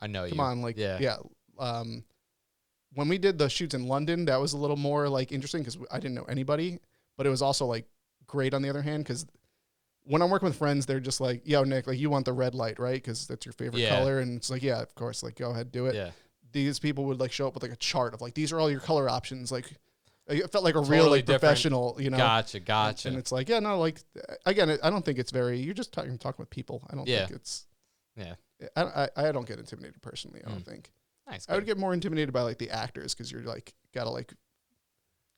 I know come on. Like, yeah. When we did the shoots in London, that was a little more like interesting because I didn't know anybody, but it was also like great on the other hand because when I'm working with friends, they're just like, yo, Nick, like you want the red light, right? Because that's your favorite color. And it's like, yeah, of course, like go ahead, do it. Yeah. These people would like show up with like a chart of like, these are all your color options. Like it felt like a totally real like professional, Gotcha. And it's like, yeah, no, like again, I don't think it's you're just talking with people. I don't think it's, I don't get intimidated personally. I don't think. Nice. I would get more intimidated by like the actors because you're like, gotta like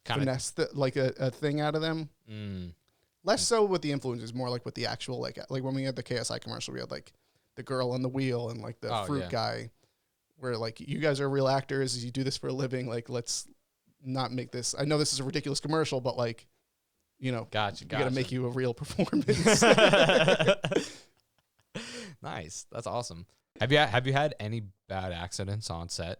finesse like a thing out of them. Less so with the influencers, more like with the actual, like when we had the KSI commercial, we had like the girl on the wheel and like the fruit guy where like, you guys are real actors. You do this for a living. Like, let's not make this, I know this is a ridiculous commercial, but like, Gotcha. We got to make you a real performance. Nice. That's awesome. Have you had any bad accidents on set?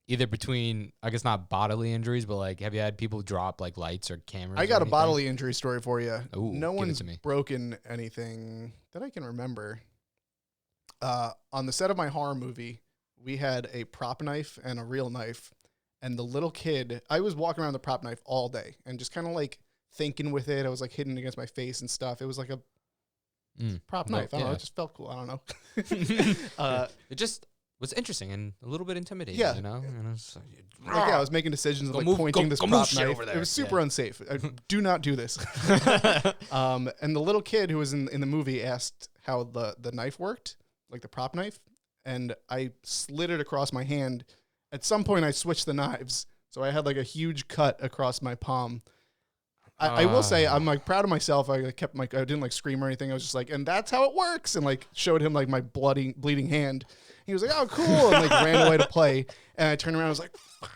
Either between, I guess not bodily injuries, but like, have you had people drop like lights or cameras? I got a bodily injury story for you. Ooh, no one's broken anything that I can remember. On the set of my horror movie, we had a prop knife and a real knife. And the little kid, I was walking around the prop knife all day and just kind of like thinking with it. I was like hidden against my face and stuff. It was like Prop knife. I don't know. It just felt cool. I don't know. It just was interesting and a little bit intimidating. Yeah. You know. I was making decisions of pointing this prop knife. It was super unsafe. Do not do this. And the little kid who was in the movie asked how the knife worked, like the prop knife, and I slid it across my hand. At some point, I switched the knives, so I had like a huge cut across my palm. I will say I'm like proud of myself. I didn't like scream or anything. I was just like, and that's how it works, and like showed him like my bleeding hand. He was like, oh, cool, and like ran away to play. And I turned around, I was like, fuck.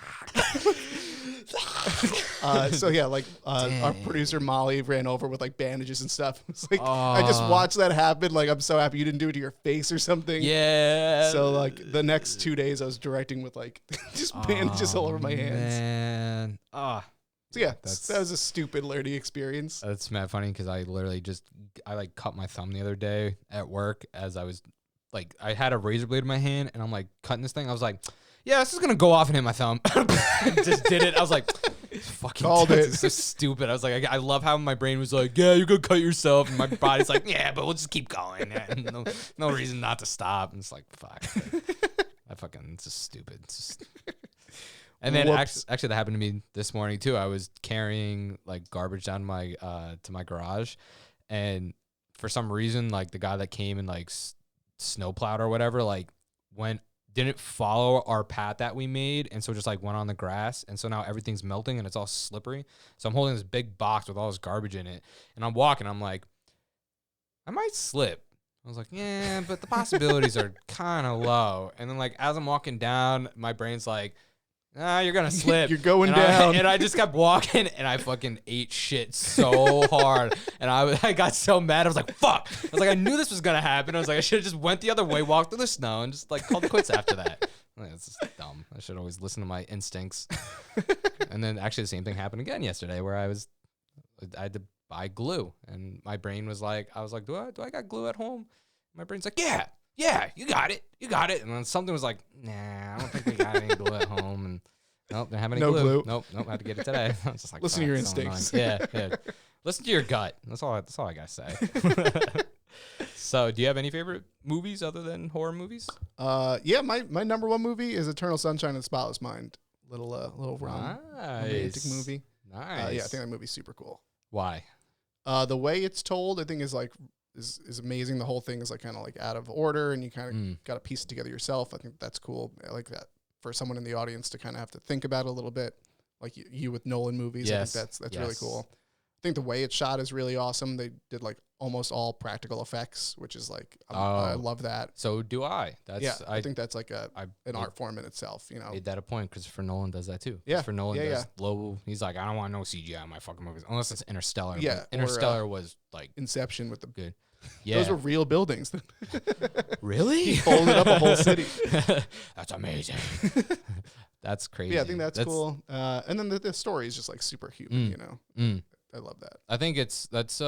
So yeah, like our producer Molly ran over with like bandages and stuff. It's like I just watched that happen. Like I'm so happy you didn't do it to your face or something. Yeah. So like the next 2 days I was directing with like just bandages all over my hands. Man. So yeah, that was a stupid learning experience. That's mad funny because I literally I like cut my thumb the other day at work as I was like, I had a razor blade in my hand and I'm like cutting this thing. I was like, yeah, this is going to go off and hit my thumb. Just did it. I was like, fucking called it. It's so stupid. I was like, I love how my brain was like, yeah, you're going to cut yourself. And my body's like, yeah, but we'll just keep going. No reason not to stop. And it's like, fuck. It's just stupid. It's just... And then actually that happened to me this morning too. I was carrying like garbage down to my garage, and for some reason like the guy that came and like snowplowed or whatever like didn't follow our path that we made, and so just like went on the grass, and so now everything's melting and it's all slippery. So I'm holding this big box with all this garbage in it, and I'm walking. I'm like, I might slip. I was like, yeah, but the possibilities are kind of low. And then like as I'm walking down, my brain's like, you're going to slip. You're going down. And I just kept walking, and I fucking ate shit so hard. And I got so mad. I was like, fuck. I was like, I knew this was going to happen. I was like, I should have just went the other way, walked through the snow, and just like called quits after that. It's just dumb. I should always listen to my instincts. And then actually the same thing happened again yesterday where I had to buy glue. And my brain was like, I was like, do I got glue at home? My brain's like, yeah, you got it. And then something was like, nah, I don't think we got any glue at home. And nope, didn't have any glue. Nope, I had to get it today. I was just like, listen to your instincts. Yeah. Listen to your gut. That's all I gotta say. So, do you have any favorite movies other than horror movies? Yeah, my number one movie is Eternal Sunshine of the Spotless Mind. Little romantic movie. Nice. Yeah, I think that movie's super cool. Why? The way it's told, I think, is like is amazing. The whole thing is like kind of like out of order, and you kind of got to piece it together yourself. I think that's cool. I like that for someone in the audience to kind of have to think about it a little bit, like you with Nolan movies. Yes. I think that's really cool. I think the way it's shot is really awesome. They did like almost all practical effects, which is like I love that. So do I. I think that's like an art form in itself. You know, made that a point. Christopher Nolan does that too. Yeah, Christopher Nolan does low. He's like, I don't want no CGI in my fucking movies unless it's Interstellar. Yeah, Interstellar was like Inception with the good. Yeah, those were real buildings. Really? He folded up a whole city. That's amazing. That's crazy. Yeah, I think that's cool. And then the story is just like super human. You know, I love that. I think that's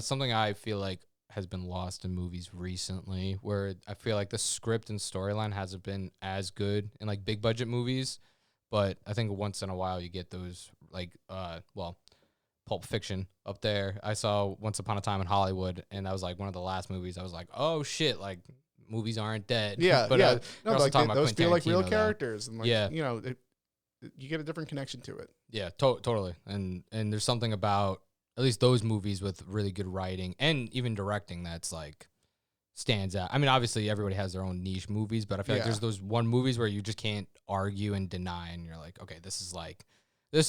something I feel like has been lost in movies recently, where I feel like the script and storyline hasn't been as good in like big budget movies. But I think once in a while you get those like Pulp Fiction up there. I saw Once Upon a Time in Hollywood, and that was like one of the last movies. I was like, oh shit, like movies aren't dead. Yeah, but yeah. Like those feel like real characters, and like, yeah, you know, you get a different connection to it. Yeah, totally. And there's something about at least those movies with really good writing and even directing that's like stands out. I mean, obviously everybody has their own niche movies, but I feel like there's those one movies where you just can't argue and deny, and you're like, okay, this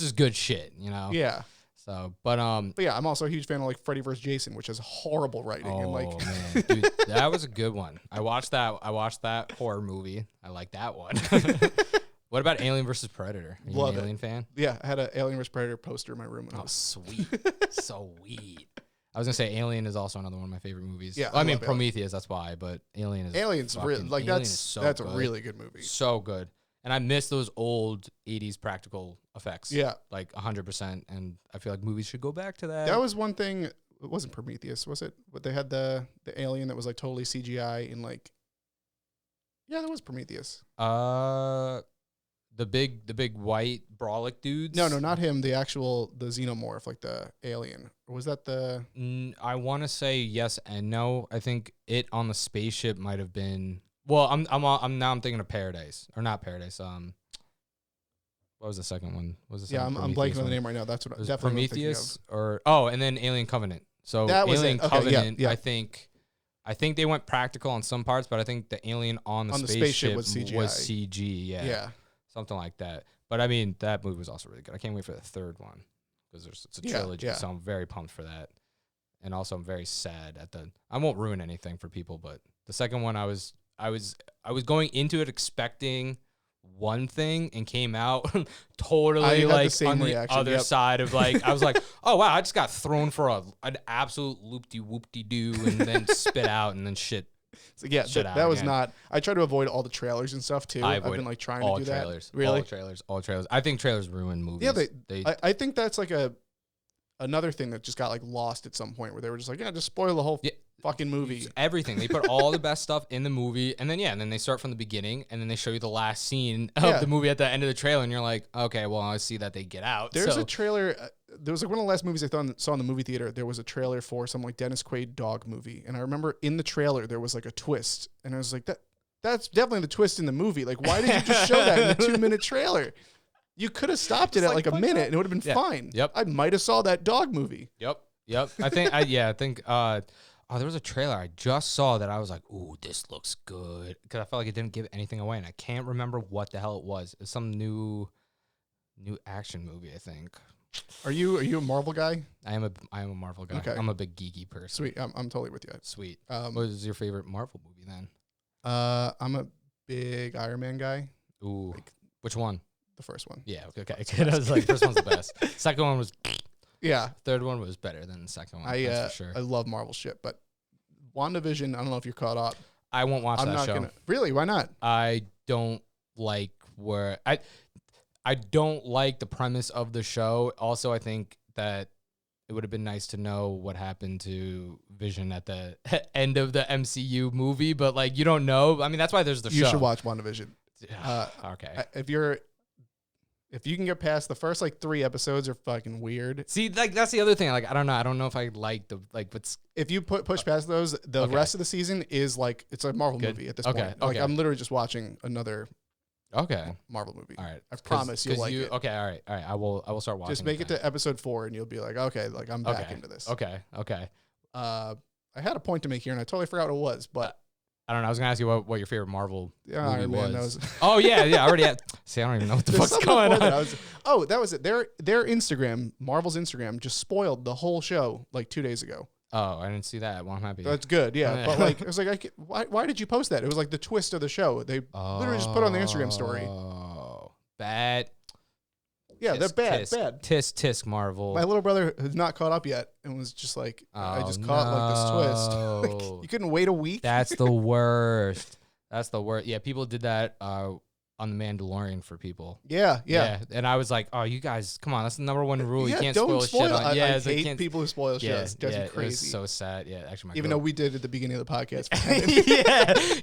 is good shit, you know? Yeah. So, but yeah, I'm also a huge fan of like Freddy vs. Jason, which has horrible writing. Oh, and like, man, dude, that was a good one. I watched that horror movie. I like that one. What about Alien vs. Predator? Are you an Alien fan? Yeah, I had an Alien vs. Predator poster in my room. Sweet. Sweet. I was going to say Alien is also another one of my favorite movies. Yeah. Well, I mean, Prometheus, that's why, but Alien's really, like, that's a really good movie. So good. And I miss those old 80s practical effects. Yeah. Like 100%. And I feel like movies should go back to that. That was one thing. It wasn't Prometheus, was it? But they had the alien that was like totally CGI in like, yeah, that was Prometheus. The big white brolic dudes? No, not him. The xenomorph, like the alien. Or was that the? I want to say yes and no. I think it on the spaceship might have been. Well, I'm thinking of Paradise, or not Paradise. What was the second one? What was the second I'm blanking on the name right now. That's what was definitely Prometheus and then Alien Covenant. So that was Alien it. Okay, Covenant, yeah. I think they went practical on some parts, but I think the alien on the spaceship was CG. Yeah. Something like that. But I mean, that movie was also really good. I can't wait for the third one because it's a trilogy, so I'm very pumped for that. And also, I'm very sad I won't ruin anything for people, but the second one, I was going into it expecting one thing and came out totally like on the other side of like, I was like, oh wow, I just got thrown for an absolute loop-de-whoop-de-doo and then spit out and then shit. So yeah, that was not. I try to avoid all the trailers and stuff too. I've been like trying to do trailers, that. Really, all trailers. I think trailers ruin movies. Yeah, I think that's like another thing that just got like lost at some point where they were just like, yeah, just spoil the whole fucking movie. Everything. They put all the best stuff in the movie, and then they start from the beginning, and then they show you the last scene of the movie at the end of the trailer, and you're like, okay, well, I see that they get out. There's a trailer. There was like one of the last movies I saw in the movie theater. There was a trailer for some like Dennis Quaid dog movie, and I remember in the trailer there was like a twist, and I was like, that's definitely the twist in the movie. Like, why did you just show that in the 2-minute trailer? You could have stopped it at like a minute, and it would have been fine. Yep. I might have saw that dog movie. Yep. I think there was a trailer I just saw that I was like, ooh, this looks good, because I felt like it didn't give anything away, and I can't remember what the hell it was. It was some new action movie, I think. Are you a Marvel guy? I am a Marvel guy. Okay. I'm a big geeky person. Sweet. I'm totally with you. Sweet. What is your favorite Marvel movie then? I'm a big Iron Man guy. Ooh. Like, which one? The first one. Yeah. Okay. I was like, first one's the best. Second one was. Yeah. Third one was better than the second one. That's for sure. I love Marvel shit, but WandaVision, I don't know if you're caught up. I won't watch that show. Really? Why not? I don't like I don't like the premise of the show. Also, I think that it would have been nice to know what happened to Vision at the end of the MCU movie, but like you don't know. I mean, that's why there's the show. You should watch WandaVision. Okay. If you can get past the first like 3 episodes are fucking weird. See, like that's the other thing. Like I don't know if I like what's. If you push past those, the rest of the season is like it's a Marvel movie at this point. Like I'm literally just watching another. Marvel movie. All right. I promise you'll like it. Okay. All right. I will start watching. Just make it to episode 4 and you'll be like, okay, like I'm back into this. Okay. I had a point to make here and I totally forgot what it was, but I don't know. I was gonna ask you what your favorite Marvel movie was. Oh yeah. I already had. See, I don't even know what the fuck's going on. That was it. Their Instagram, Marvel's Instagram, just spoiled the whole show like 2 days ago. Oh, I didn't see that. Well, I'm happy. That's good, yeah. But like, it was like, why did you post that? It was like the twist of the show. They literally just put on the Instagram story. Oh, bad. Yeah, they're bad. Tisk, Marvel. My little brother has not caught up yet and was just like, I just caught like this twist. Like, you couldn't wait a week? That's the worst. Yeah, people did that on The Mandalorian for people. Yeah. And I was like, oh, you guys, come on. That's the number one rule. You can't don't spoil shit. I hate people who spoil shows. That's crazy. It's so sad. Yeah, actually, even though we did at the beginning of the podcast.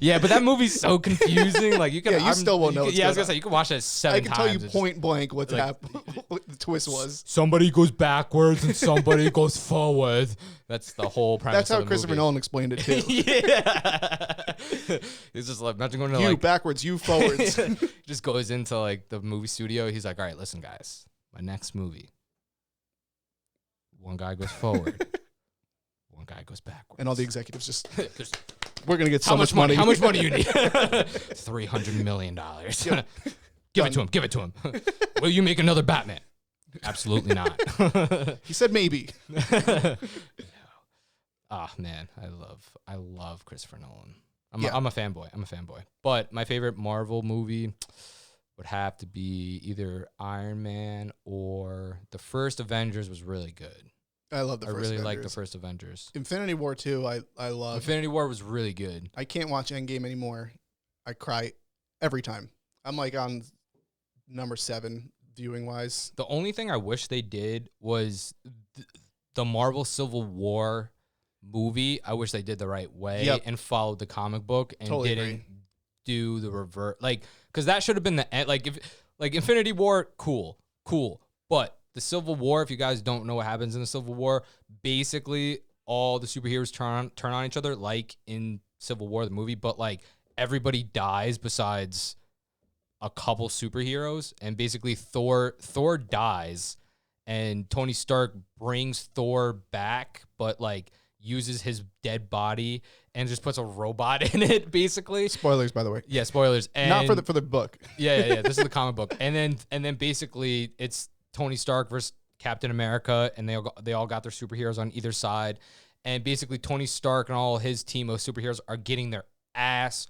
yeah, but that movie's so confusing. Like you can, you still won't know. I was gonna say you can watch it 7 times. I can tell you point blank what's happening. What the twist was. Somebody goes backwards and somebody goes forward. That's the whole premise. That's how Christopher Nolan explained it too. Yeah, he's just like imagine going to you backwards, you forwards. Just goes into like the movie studio. He's like, all right, listen, guys, my next movie. One guy goes forward, one guy goes backwards, and all the executives just we're gonna get so much money. How much money you need? $300 million. Give it to him. Will you make another Batman? Absolutely not. He said maybe. Ah, man, I love Christopher Nolan. I'm a fanboy. But my favorite Marvel movie would have to be either Iron Man or the first Avengers was really good. I love the first Avengers. I really like the first Avengers. Infinity War 2, I love. Infinity War was really good. I can't watch Endgame anymore. I cry every time. I'm like on number 7 viewing wise. The only thing I wish they did was the Marvel Civil War movie. I wish they did the right way and followed the comic book and didn't do the revert. Like, because that should have been the end. Like, if like Infinity War, cool. But the Civil War, if you guys don't know what happens in the Civil War, basically all the superheroes turn on each other, like in Civil War, the movie, but like everybody dies besides a couple superheroes, and basically Thor dies, and Tony Stark brings Thor back, but like uses his dead body and just puts a robot in it, basically. Spoilers, by the way. Yeah, spoilers. And not for the book. Yeah. This is the comic book, and then basically it's Tony Stark versus Captain America, and they all got their superheroes on either side, and basically Tony Stark and all his team of superheroes are getting their ass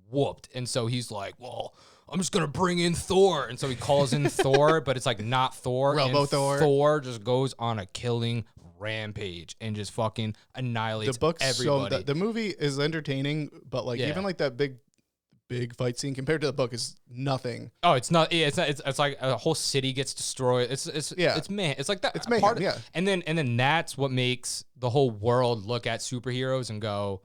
whooped, and so he's like, well, I'm just gonna bring in Thor, and so he calls in Thor, but it's like not Thor. Robo-Thor. Thor just goes on a killing rampage and just fucking annihilates the book's everybody. So the movie is entertaining, but like even like that big fight scene compared to the book is nothing. Oh, it's not. It's not. It's like a whole city gets destroyed. It's man. It's like that. It's mayhem, yeah. And then that's what makes the whole world look at superheroes and go,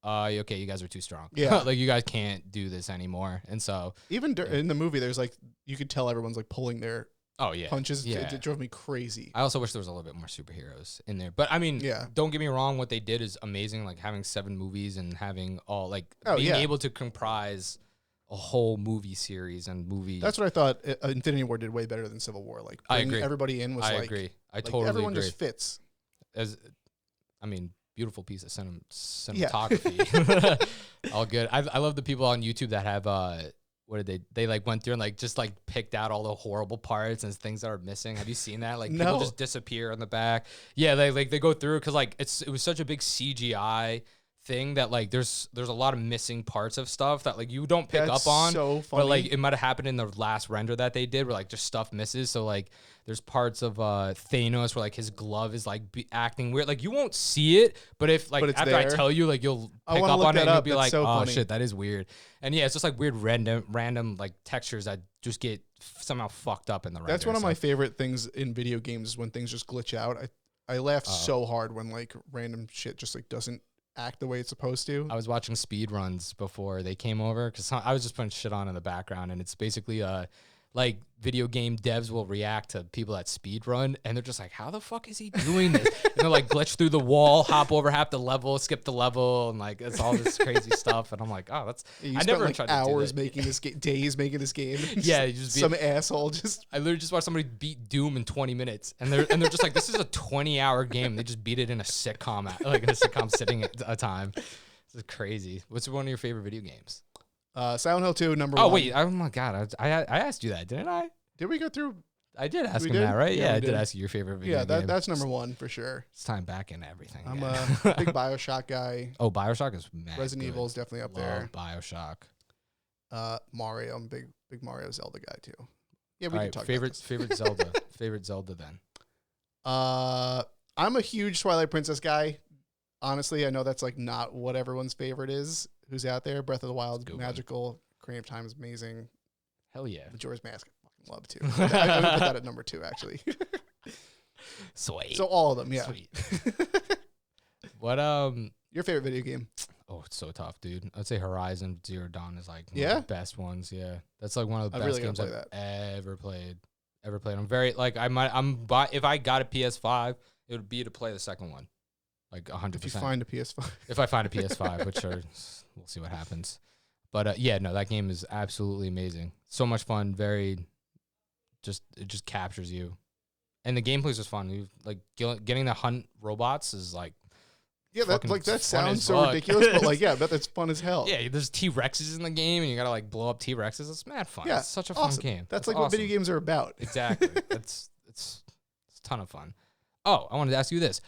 okay, you guys are too strong. Yeah. Like you guys can't do this anymore. And so even in the movie, there's like, you could tell everyone's like pulling their punches. Yeah. It drove me crazy. I also wish there was a little bit more superheroes in there. But I mean, don't get me wrong, what they did is amazing. Like having 7 movies and having all like being able to comprise a whole movie series and movie. That's what I thought. Infinity War did way better than Civil War. Like I agree. Everybody in was I like, agree. I like totally everyone agree. just fits. Beautiful piece of cinematography. All good. I love the people on YouTube that have what did they like went through and like just like picked out all the horrible parts and things that are missing. Have you seen that? Like people just disappear on the back. Yeah, they go through because like it was such a big CGI thing that like there's a lot of missing parts of stuff that like you don't pick up on. So funny. But like it might have happened in the last render that they did where like just stuff misses. So like there's parts of Thanos where like his glove is like acting weird. Like you won't see it, but if like after there. I tell you, like you'll pick up on it and you'll be like, so oh funny. shit, that is weird. And yeah, it's just like weird random like textures that just get somehow fucked up in the render. That's one of my favorite things in video games is when things just glitch out. I laughed so hard when like random shit just like doesn't act the way it's supposed to. I was watching speed runs before they came over because I was just putting shit on in the background, and it's basically like video game devs will react to people that speed run, and they're just like, how the fuck is he doing this? And they'll like glitch through the wall, hop over half the level, skip the level, and like it's all this crazy stuff. And I'm like, oh, that's I never like tried hours to do that. making this game, days making this game. Yeah, you just some asshole just. I literally just watched somebody beat Doom in 20 minutes, and they're just like, this is a 20-hour game. They just beat it in a sitcom, like in a sitcom sitting at a time. This is crazy. What's one of your favorite video games? Silent Hill 2, number 1. Oh wait, oh my god, I asked you that, didn't I? Did we go through? I did ask him that, right? Yeah, I did ask you your favorite video game. Yeah, that's number 1 for sure. It's time back in everything. I'm a big BioShock guy. Oh, BioShock is mad Resident good. Evil is definitely up Love there. BioShock. Mario, I'm a big Mario Zelda guy too. Yeah, we All can right, talk favorite Zelda. Favorite Zelda then. I'm a huge Twilight Princess guy. Honestly, I know that's like not what everyone's favorite is. Who's out there? Breath of the Wild, magical. Ocarina of Time is amazing. Hell yeah. Majora's Mask, I fucking love too. I would put that at number 2 actually. Sweet. So all of them, yeah. Sweet. What your favorite video game? Oh, it's so tough, dude. I'd say Horizon Zero Dawn is like one of the best ones. Yeah, that's like one of the best games I've ever played. I'm very like if I got a PS5, it would be to play the second one, like 100%. If you find a PS5. If I find a PS5, which we'll see what happens. But yeah, no, that game is absolutely amazing. So much fun. It just captures you, and the gameplay is just fun. You like getting to hunt robots is like. Yeah, that sounds so ridiculous, but like, yeah, I bet that's fun as hell. Yeah, there's T-Rexes in the game, and you gotta like blow up T-Rexes. It's mad fun. Yeah, it's such a fun game. That's like awesome. What video games are about. Exactly. it's a ton of fun. Oh, I wanted to ask you this: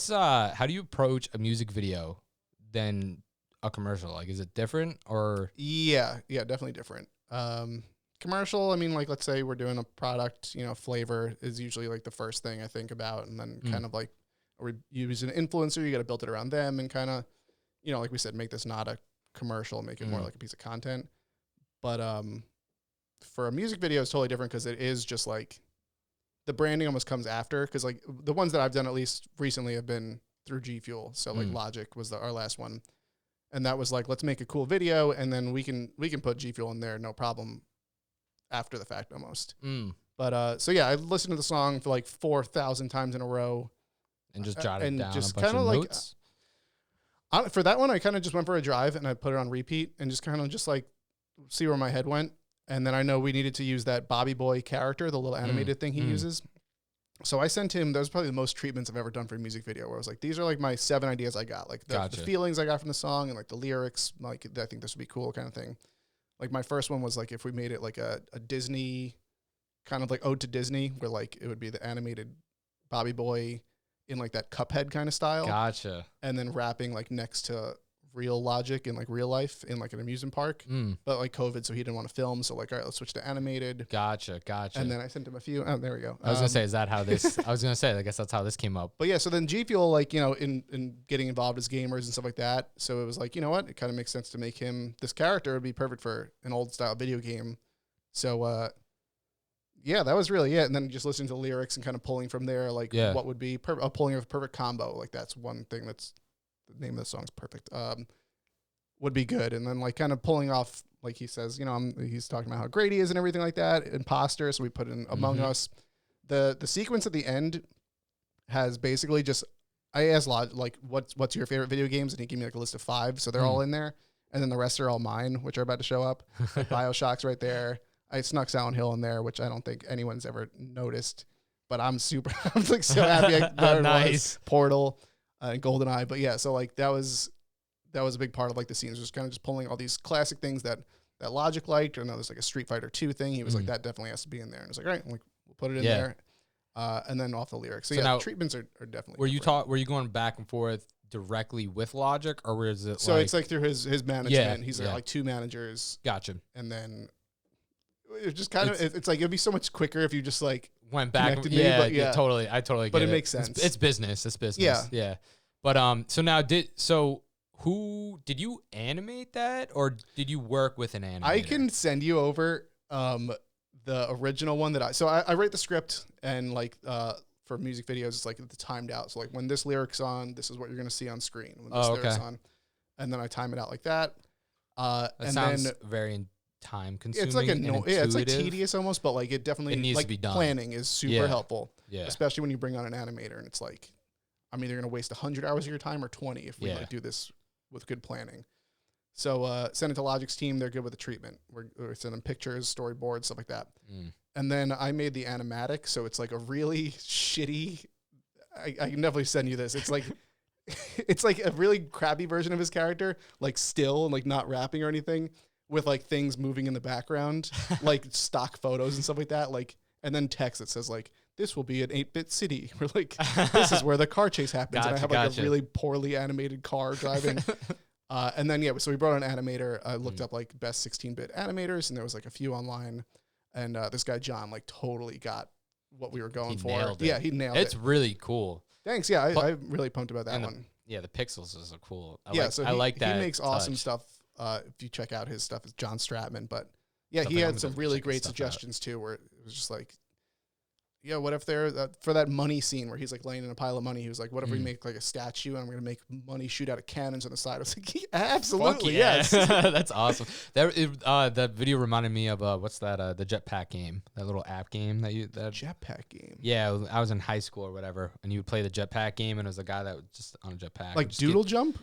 how do you approach a music video than a commercial? Like, is it different or? Yeah, definitely different. Commercial, I mean, like, let's say we're doing a product, flavor is usually like the first thing I think about, and then kind of like. Or use an influencer, you got to build it around them and kind of, like we said, make this not a commercial, make it more like a piece of content. But for a music video, it's totally different because it is just like the branding almost comes after. Because like the ones that I've done at least recently have been through Gfuel. So like Logic was our last one, and that was like, let's make a cool video, and then we can put Gfuel in there, no problem. after the fact almost. But so yeah, I listened to the song for like 4,000 times in a row. And just jotted down just a bunch of notes? For that one, I kind of just went for a drive and I put it on repeat and just kind of just like see where my head went. And then I know we needed to use that Bobby Boy character, the little animated thing he uses. So I sent him, that was probably the most treatments I've ever done for a music video, where I was like, these are like my 7 ideas I got. Like the feelings I got from the song and like the lyrics, like I think this would be cool kind of thing. Like my first one was like if we made it like a Disney, kind of like ode to Disney, where like it would be the animated Bobby Boy in like that Cuphead kind of style. Gotcha. And then rapping like next to real Logic in like real life in like an amusement park. But like COVID, so he didn't want to film. So like, all right, let's switch to animated. Gotcha. And then I sent him a few. Oh, there we go. I was going to say, is that how this, I was going to say, I guess that's how this came up. But yeah, so then Gfuel, like, you know, in getting involved as gamers and stuff like that. So it was like, you know what? It kind of makes sense to make him, this character would be perfect for an old style video game. So, yeah, that was really it. And then just listening to the lyrics and kind of pulling from there, like what would be a pulling of a perfect combo. Like that's one thing that's the name of the song's perfect. Would be good. And then like kind of pulling off, like he says, you know, he's talking about how great he is and everything like that. Imposter. So we put in Among Us. The sequence at the end has basically just, I asked like, what's your favorite video games? And he gave me like a list of 5. So they're all in there. And then the rest are all mine, which are about to show up. Like BioShock's right there. I snuck Silent Hill in there, which I don't think anyone's ever noticed, but I'm like so happy. Nice. Portal and GoldenEye. But yeah, so like that was a big part of like the scenes, just kind of just pulling all these classic things that Logic liked. I know there's like a Street Fighter 2 thing. He was like, that definitely has to be in there. And it's like, all right, we'll put it in there. And then off the lyrics. So yeah, now, treatments are definitely. Were you going back and forth directly with Logic, or was it? So it's like through his management. Yeah, he's like 2 managers. Gotcha. And then it's just kind of, it's like, it'd be so much quicker if you just like went back. I totally get it. But it makes sense. It's business. Yeah. But so now who did you animate that, or did you work with an animator? I can send you over the original one that I write the script, and like for music videos it's like it's timed out. So like when this lyric's on, this is what you're gonna see on screen. When this lyric's on, and then I time it out like that. That and sounds then, very time consuming. It's like it's like tedious almost, but like it definitely needs like to be done. Planning is super helpful. Yeah. Especially when you bring on an animator and it's like I'm either gonna waste 100 hours of your time or 20 if we like do this with good planning. So send it to Logic's team, they're good with the treatment. We're sending pictures, storyboards, stuff like that. And then I made the animatic, so it's like a really shitty I can definitely send you this. It's like it's like a really crappy version of his character, like still and like not rapping or anything, with like things moving in the background, like stock photos and stuff like that, like, and then text that says like, this will be an 8-bit city. We're like, this is where the car chase happens. And I have like a really poorly animated car driving. And then, so we brought an animator. I looked up like best 16-bit animators, and there was like a few online. And this guy, John, like totally got what we were going for. Nailed it. Yeah, he nailed it. It's really cool. Thanks. Yeah, I'm really pumped about that one. The pixels is a cool. I like that. He makes touch. Awesome stuff. If you check out his stuff, it's John Stratman. But yeah, he had some really great suggestions too, where it was just like, yeah, what if for that money scene where he's like laying in a pile of money, he was like, what if we make like a statue and I'm going to make money shoot out of cannons on the side? I was like, absolutely, yes. That's awesome. That video reminded me of, what's that, the jetpack game, that little app game that jetpack game. Yeah, I was in high school or whatever, and you would play the jetpack game, and it was a guy that was just on a jetpack. Like Doodle Jump?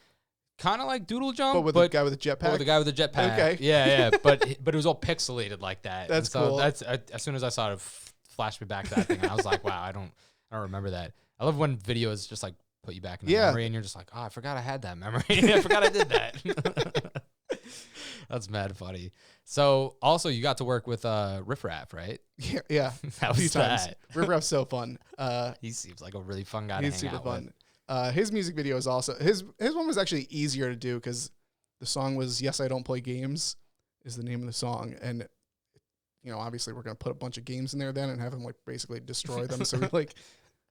Kind of like Doodle Jump, but with the guy with the jetpack. But with the guy with the jetpack. Okay. Yeah, but it was all pixelated like that. That's cool. As soon as I saw it, flashed me back to that thing, and I was like, wow, I don't remember that. I love when videos just like put you back in the memory, and you're just like, oh, I forgot I had that memory. I forgot I did that. That's mad funny. So also you got to work with Riff Raff, right? Yeah. How was that? Riff Raff's so fun. He seems like a really fun guy to hang out with. He's super fun. His music video is also his one was actually easier to do because the song was "Yes, I Don't Play Games" is the name of the song, and obviously we're gonna put a bunch of games in there then and have him like basically destroy them. So like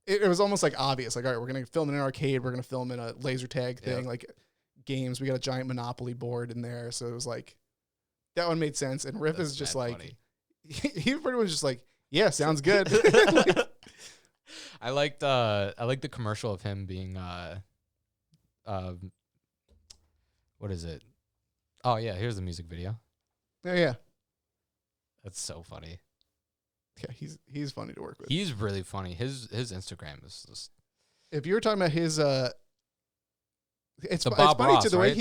it was almost like obvious, like all right, we're gonna film in an arcade, we're gonna film in a laser tag thing, like games. We got a giant Monopoly board in there, so it was like that one made sense. And Riff is just like he pretty much just like, yeah, sounds good. Like, I liked the commercial of him being what is it? Oh yeah, here's the music video. Oh yeah. That's so funny. Yeah, he's funny to work with. He's really funny. His Instagram is just... If you were talking about his it's funny Ross, too. The right?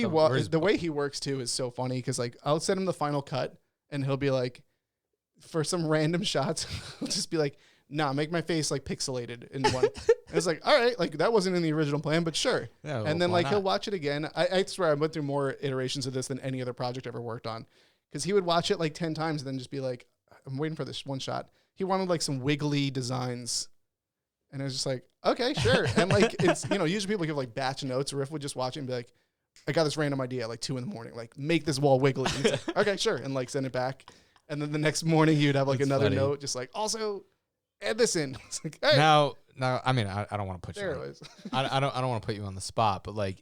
way he works too is so funny because like I'll send him the final cut and he'll be like, for some random shots, he'll just be like, "Nah, make my face like pixelated in one." It's like, all right, like that wasn't in the original plan, but sure. Yeah, well, and then like he'll watch it again. I swear I went through more iterations of this than any other project I ever worked on, because he would watch it like 10 times and then just be like, "I'm waiting for this one shot." He wanted like some wiggly designs. And I was just like, okay, sure. And like, it's, usually people give like batch notes. Riff would just watch it and be like, I got this random idea at like 2 a.m, like make this wall wiggly. And it's like, okay, sure. And like send it back. And then the next morning you'd have like another note, just like, also add this in. It's like, hey. Now, I mean, I don't want to put you on, I don't want to put you on the spot, but like,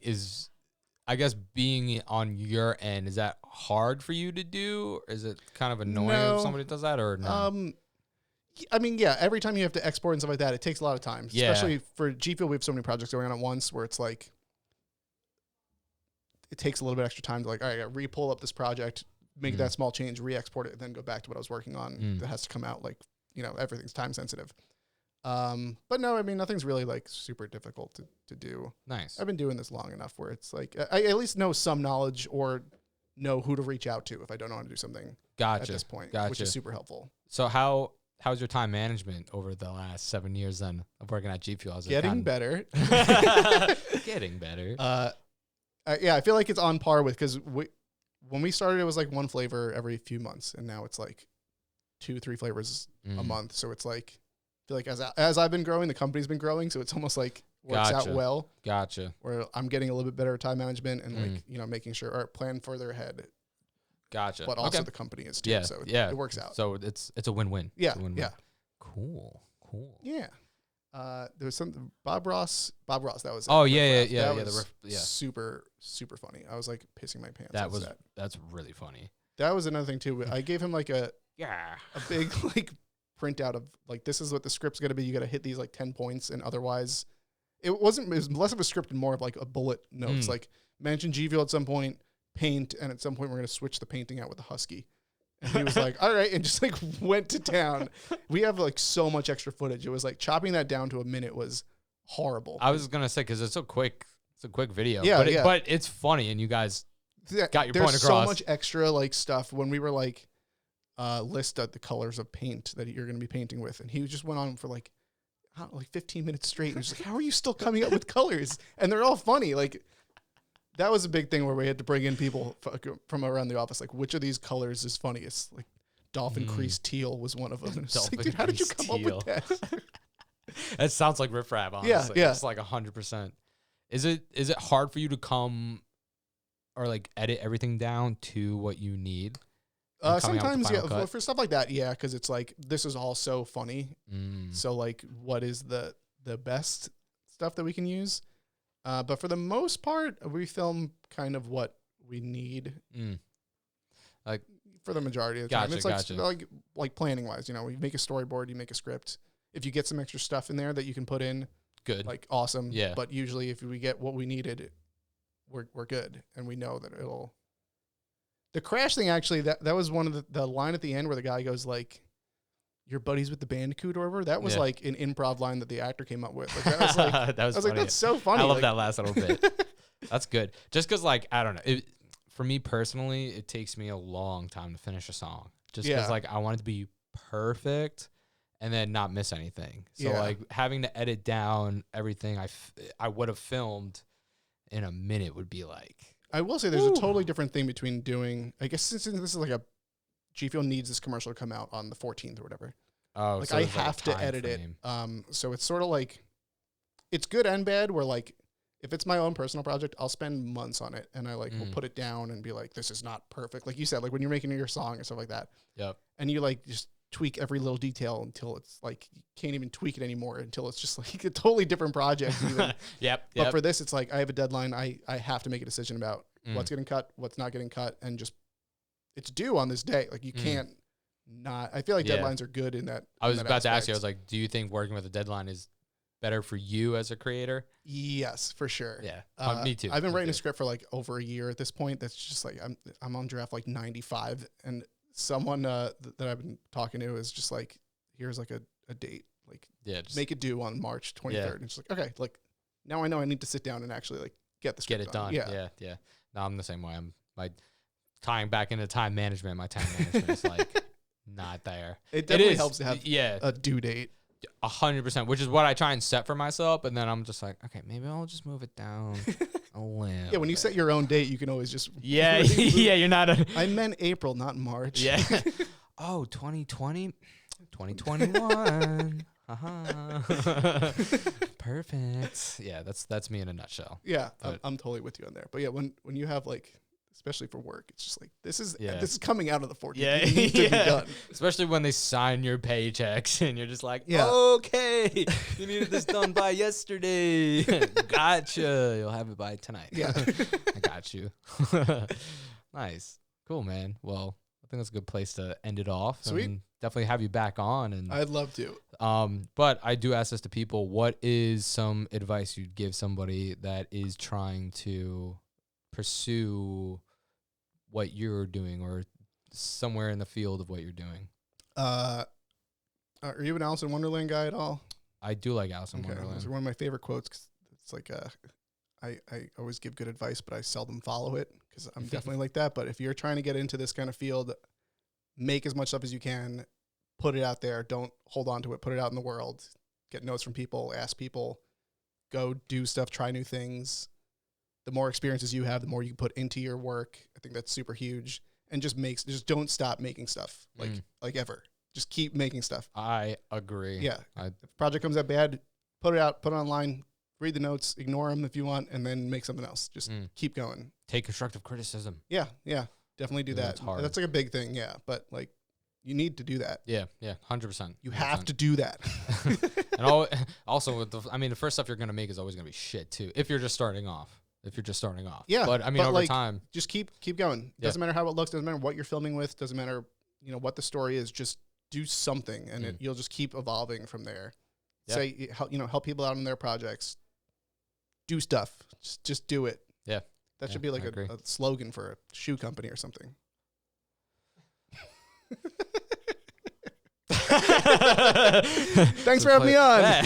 I guess being on your end, is that hard for you to do? Or is it kind of annoying if somebody does that, or no? I mean, yeah, every time you have to export and stuff like that, it takes a lot of time. Yeah. Especially for Gfuel, we have so many projects going on at once where it's like, it takes a little bit extra time to like, all right, I got to re-pull up this project, make that small change, re-export it, and then go back to what I was working on. That has to come out like, everything's time sensitive. But no, I mean, nothing's really like super difficult to do. Nice. I've been doing this long enough where it's like, I at least know some knowledge or know who to reach out to if I don't know how to do something at this point, which is super helpful. So how's your time management over the last 7 years then of working at Gfuel? Getting better. Getting better. Yeah, I feel like it's on par with, because when we started, it was like one flavor every few months, and now it's like 2-3 flavors a month. So it's like, I feel like as I've been growing, the company's been growing, so it's almost like works out well. Gotcha. Where I'm getting a little bit better time management and like making sure or plan further ahead. Gotcha. But also the company is too. Yeah. So it works out. So it's a win-win. Yeah. Yeah. Cool. Yeah. There was some Bob Ross. That was the Riff. Super funny. I was like pissing my pants. That's really funny. That was another thing too. I gave him like a big like printout of like, this is what the script's gonna be. You got to hit these like 10 points, and otherwise, it was less of a script and more of like a bullet notes. Like, mention Gfuel at some point, paint, and at some point we're gonna switch the painting out with a husky. And he was like, all right, and just like went to town. We have like so much extra footage. It was like chopping that down to a minute was horrible. I was gonna say, because it's so quick. It's a quick video. Yeah, but it's funny, and you guys got your point across. There's so much extra like stuff when we were like list the colors of paint that you're gonna be painting with, and he just went on for like 15 minutes straight. And he's like, how are you still coming up with colors? And they're all funny. Like, that was a big thing where we had to bring in people from around the office. Like, which of these colors is funniest? Like, dolphin crease teal was one of them. And it's like, dude, how did you come up with that? That sounds like Riff Raff, honestly. Yeah. It's like 100%. Is it hard for you to come or like edit everything down to what you need? Sometimes, yeah. For stuff like that, yeah, because it's like, this is all so funny. So like, what is the best stuff that we can use? But for the most part, we film kind of what we need. Like, for the majority of the time, it's like planning wise. You make a storyboard, you make a script. If you get some extra stuff in there that you can put in, good, like awesome. Yeah. But usually, if we get what we needed, we're good, and we know that it'll. The crash thing, actually, that was one of the line at the end where the guy goes like, "Your buddies with the bandicoot," or whatever. That was like an improv line that the actor came up with. Like, that was like, I was like, that's so funny. I love that last little bit. That's good. Just because, like, I don't know. For me personally, it takes me a long time to finish a song. Just because, like, I want it to be perfect and then not miss anything. So, like, having to edit down everything I would have filmed in a minute would be like. I will say there's a totally different thing between doing, I guess since this is like a, Gfuel needs this commercial to come out on the 14th or whatever. Oh, like, so I have to edit it. So it's sort of like, it's good and bad where like, if it's my own personal project, I'll spend months on it, and I like will put it down and be like, this is not perfect. Like you said, like when you're making your song and stuff like that. Yep. And you like just tweak every little detail until it's like, you can't even tweak it anymore until it's just like a totally different project. Yep. But for this, it's like, I have a deadline. I have to make a decision about what's getting cut, what's not getting cut, and just, it's due on this day. Like, you can't not. I feel like deadlines are good in that. I was about to ask you, I was like, do you think working with a deadline is better for you as a creator? Yes, for sure. Yeah, me too. I've been writing a script for like over a year at this point. That's just like, I'm on draft like 95, and someone that I've been talking to is just like, here's like a date, like just make it due on March 23rd. Yeah. And it's like, okay, like now I know I need to sit down and actually like get it done. Yeah. No, I'm the same way. I'm tying back into time management. My time management is like not there. It definitely helps to have a due date. 100%, which is what I try and set for myself, and then I'm just like, okay, maybe I'll just move it down a little. Yeah, when you set your own date, you can always just you're not I meant April, not March. Yeah. Oh, 2020, 2021. Perfect. Yeah, that's me in a nutshell. Yeah, I'm totally with you on there. But yeah, when you have like, especially for work, it's just like this is coming out of the 14th. Yeah, it needs to be done. Especially when they sign your paychecks and you're just like, okay, you needed this done by yesterday. Gotcha. You'll have it by tonight. Yeah, I got you. Nice, cool, man. Well, I think that's a good place to end it off. Sweet. And definitely have you back on. And I'd love to. But I do ask this to people: what is some advice you'd give somebody that is trying to pursue what you're doing or somewhere in the field of what you're doing? Are you an Alice in Wonderland guy at all? I do like Alice in Wonderland. It's one of my favorite quotes. 'Cause it's like I always give good advice, but I seldom follow it because I'm definitely like that. But if you're trying to get into this kind of field, make as much stuff as you can, put it out there. Don't hold on to it. Put it out in the world. Get notes from people. Ask people. Go do stuff. Try new things. The more experiences you have, the more you can put into your work. I think that's super huge. And just don't stop making stuff like ever. Just keep making stuff. I agree. Yeah. If a project comes out bad, put it out, put it online, read the notes, ignore them if you want, and then make something else. Just keep going. Take constructive criticism. Yeah. Definitely do that. That's hard. That's like a big thing. Yeah. But like, you need to do that. Yeah. 100%. You have to do that. And also, the first stuff you're going to make is always going to be shit too. If you're just starting off. Yeah. But over time. Just keep going. Doesn't matter how it looks. Doesn't matter what you're filming with. Doesn't matter, what the story is. Just do something, and you'll just keep evolving from there. Yep. Say, help people out on their projects. Do stuff. Just do it. Yeah. That should be like a slogan for a shoe company or something. Thanks for having me on.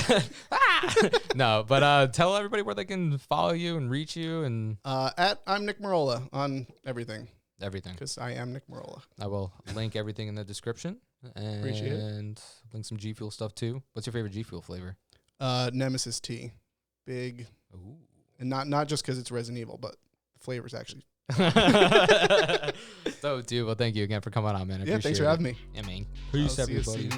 No, but tell everybody where they can follow you and reach you. And I'm Nick Merola on everything. Everything. Because I am Nick Merola. I will link everything in the description. And appreciate it. Link some Gfuel stuff too. What's your favorite Gfuel flavor? Nemesis tea. Big. Ooh. And not just because it's Resident Evil, but the flavor's actually. So, dude, well, thank you again for coming on, man. Thanks for having me. Yeah, man. Peace, everybody.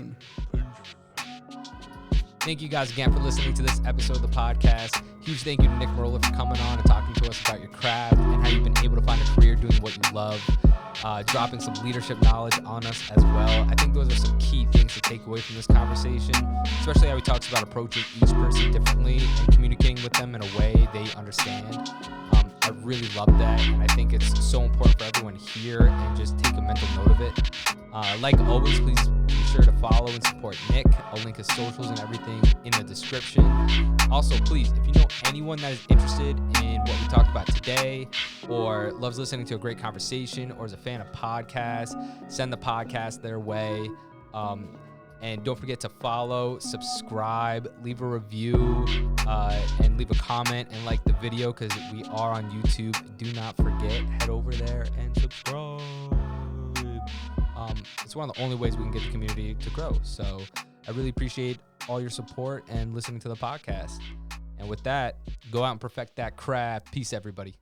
Thank you guys again for listening to this episode of the podcast. Huge thank you to Nick Merola for coming on and talking to us about your craft and how you've been able to find a career doing what you love, dropping some leadership knowledge on us as well. I think those are some key things to take away from this conversation, especially how he talks about approaching each person differently and communicating with them in a way they understand. I really love that, and I think it's so important for everyone here, and just take a mental note of it. Like always, please be sure to follow and support Nick. I'll link his socials and everything in the description. Also, please, if you know anyone that is interested in what we talked about today, or loves listening to a great conversation, or is a fan of podcasts, send the podcast their way. And don't forget to follow, subscribe, leave a review, and leave a comment and like the video because we are on YouTube. Do not forget, head over there and subscribe. It's one of the only ways we can get the community to grow. So I really appreciate all your support and listening to the podcast. And with that, go out and perfect that craft. Peace, everybody.